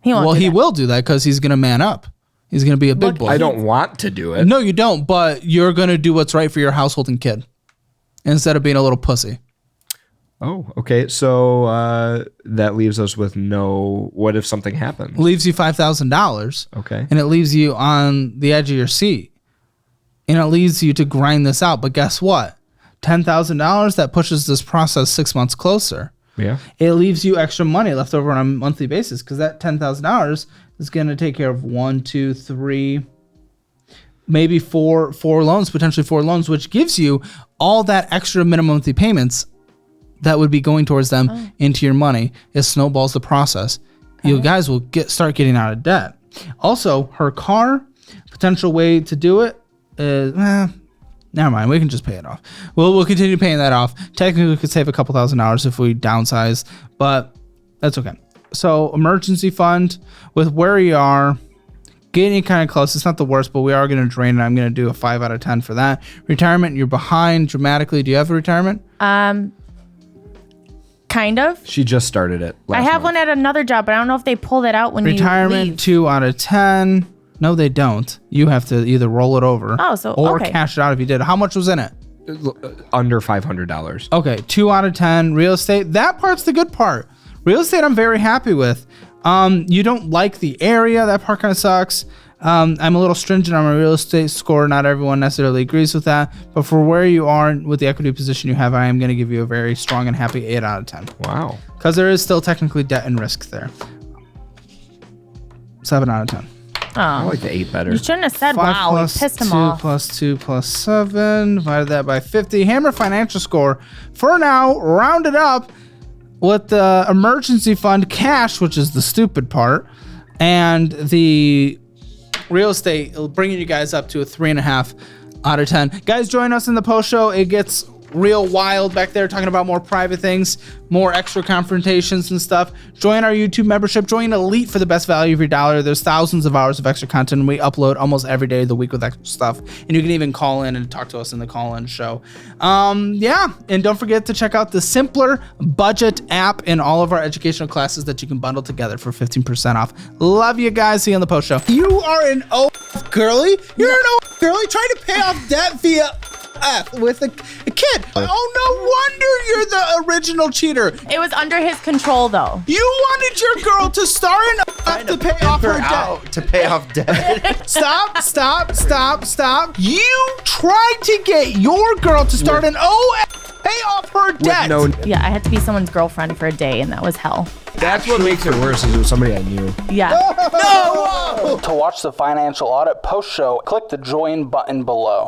he won't Well, do he that. will do that because he's going to man up. He's going to be a big boy. I don't want to do it. No, you don't. But you're going to do what's right for your household and kid instead of being a little pussy. Oh, okay. So that leaves us with no. What if something happens? Leaves you $5,000. Okay. And it leaves you on the edge of your seat. And it leaves you to grind this out. But guess what? $10,000, that pushes this process 6 months closer. Yeah. It leaves you extra money left over on a monthly basis because that $10,000 is going to take care of 1, 2, 3, maybe four loans, potentially 4 loans, which gives you all that extra minimum monthly payments that would be going towards them into your money. It snowballs the process. You guys will start getting out of debt. Also, her car, potential way to do it is, never mind. We can just pay it off. We'll continue paying that off. Technically, we could save a couple $1,000s if we downsize, but that's okay. So emergency fund with where you are, getting kind of close. It's not the worst, but we are going to drain it. I'm going to do a 5 out of 10 for that. Retirement, you're behind dramatically. Do you have a retirement? Kind of. She just started it. I have one at another job, but I don't know if they pull that out when you Retirement, leave. 2 out of 10. No, they don't. You have to either roll it over or okay. cash it out if you did. How much was in it? Under $500. Okay, 2 out of 10. Real estate, that part's the good part. Real estate, I'm very happy with. You don't like the area. That part kind of sucks. I'm a little stringent on my real estate score. Not everyone necessarily agrees with that. But for where you are with the equity position you have, I am going to give you a very strong and happy 8 out of 10. Wow. Because there is still technically debt and risk there. 7 out of 10. I Oh, like the 8 better. you shouldn't have said 5 wow. It plus pissed him 2 off. plus 2 plus 7. Divided that by 50. Hammer financial score. For now, rounded up with the emergency fund cash, which is the stupid part, and the real estate bringing you guys up to a 3.5 out of 10. Guys, join us in the post show. It gets real wild back there, talking about more private things, more extra confrontations and stuff. Join our YouTube membership. Join Elite for the best value of your dollar. There's thousands of hours of extra content. We upload almost every day of the week with extra stuff, and you can even call in and talk to us in the call-in show. Yeah, and don't forget to check out the Simpler Budget app in all of our educational classes that you can bundle together for 15% off. Love you guys. See you on the post show. You are an girly. You're an girly trying to pay off debt via with a kid. Oh, no wonder you're the original cheater. It was under his control, though. You wanted your girl to star in to pay off her debt. To pay off debt. Stop. You tried to get your girl to start an pay off her debt. Yeah, I had to be someone's girlfriend for a day, and that was hell. That's what makes it worse is it was somebody I knew. Yeah. To watch the financial audit post show, click the join button below.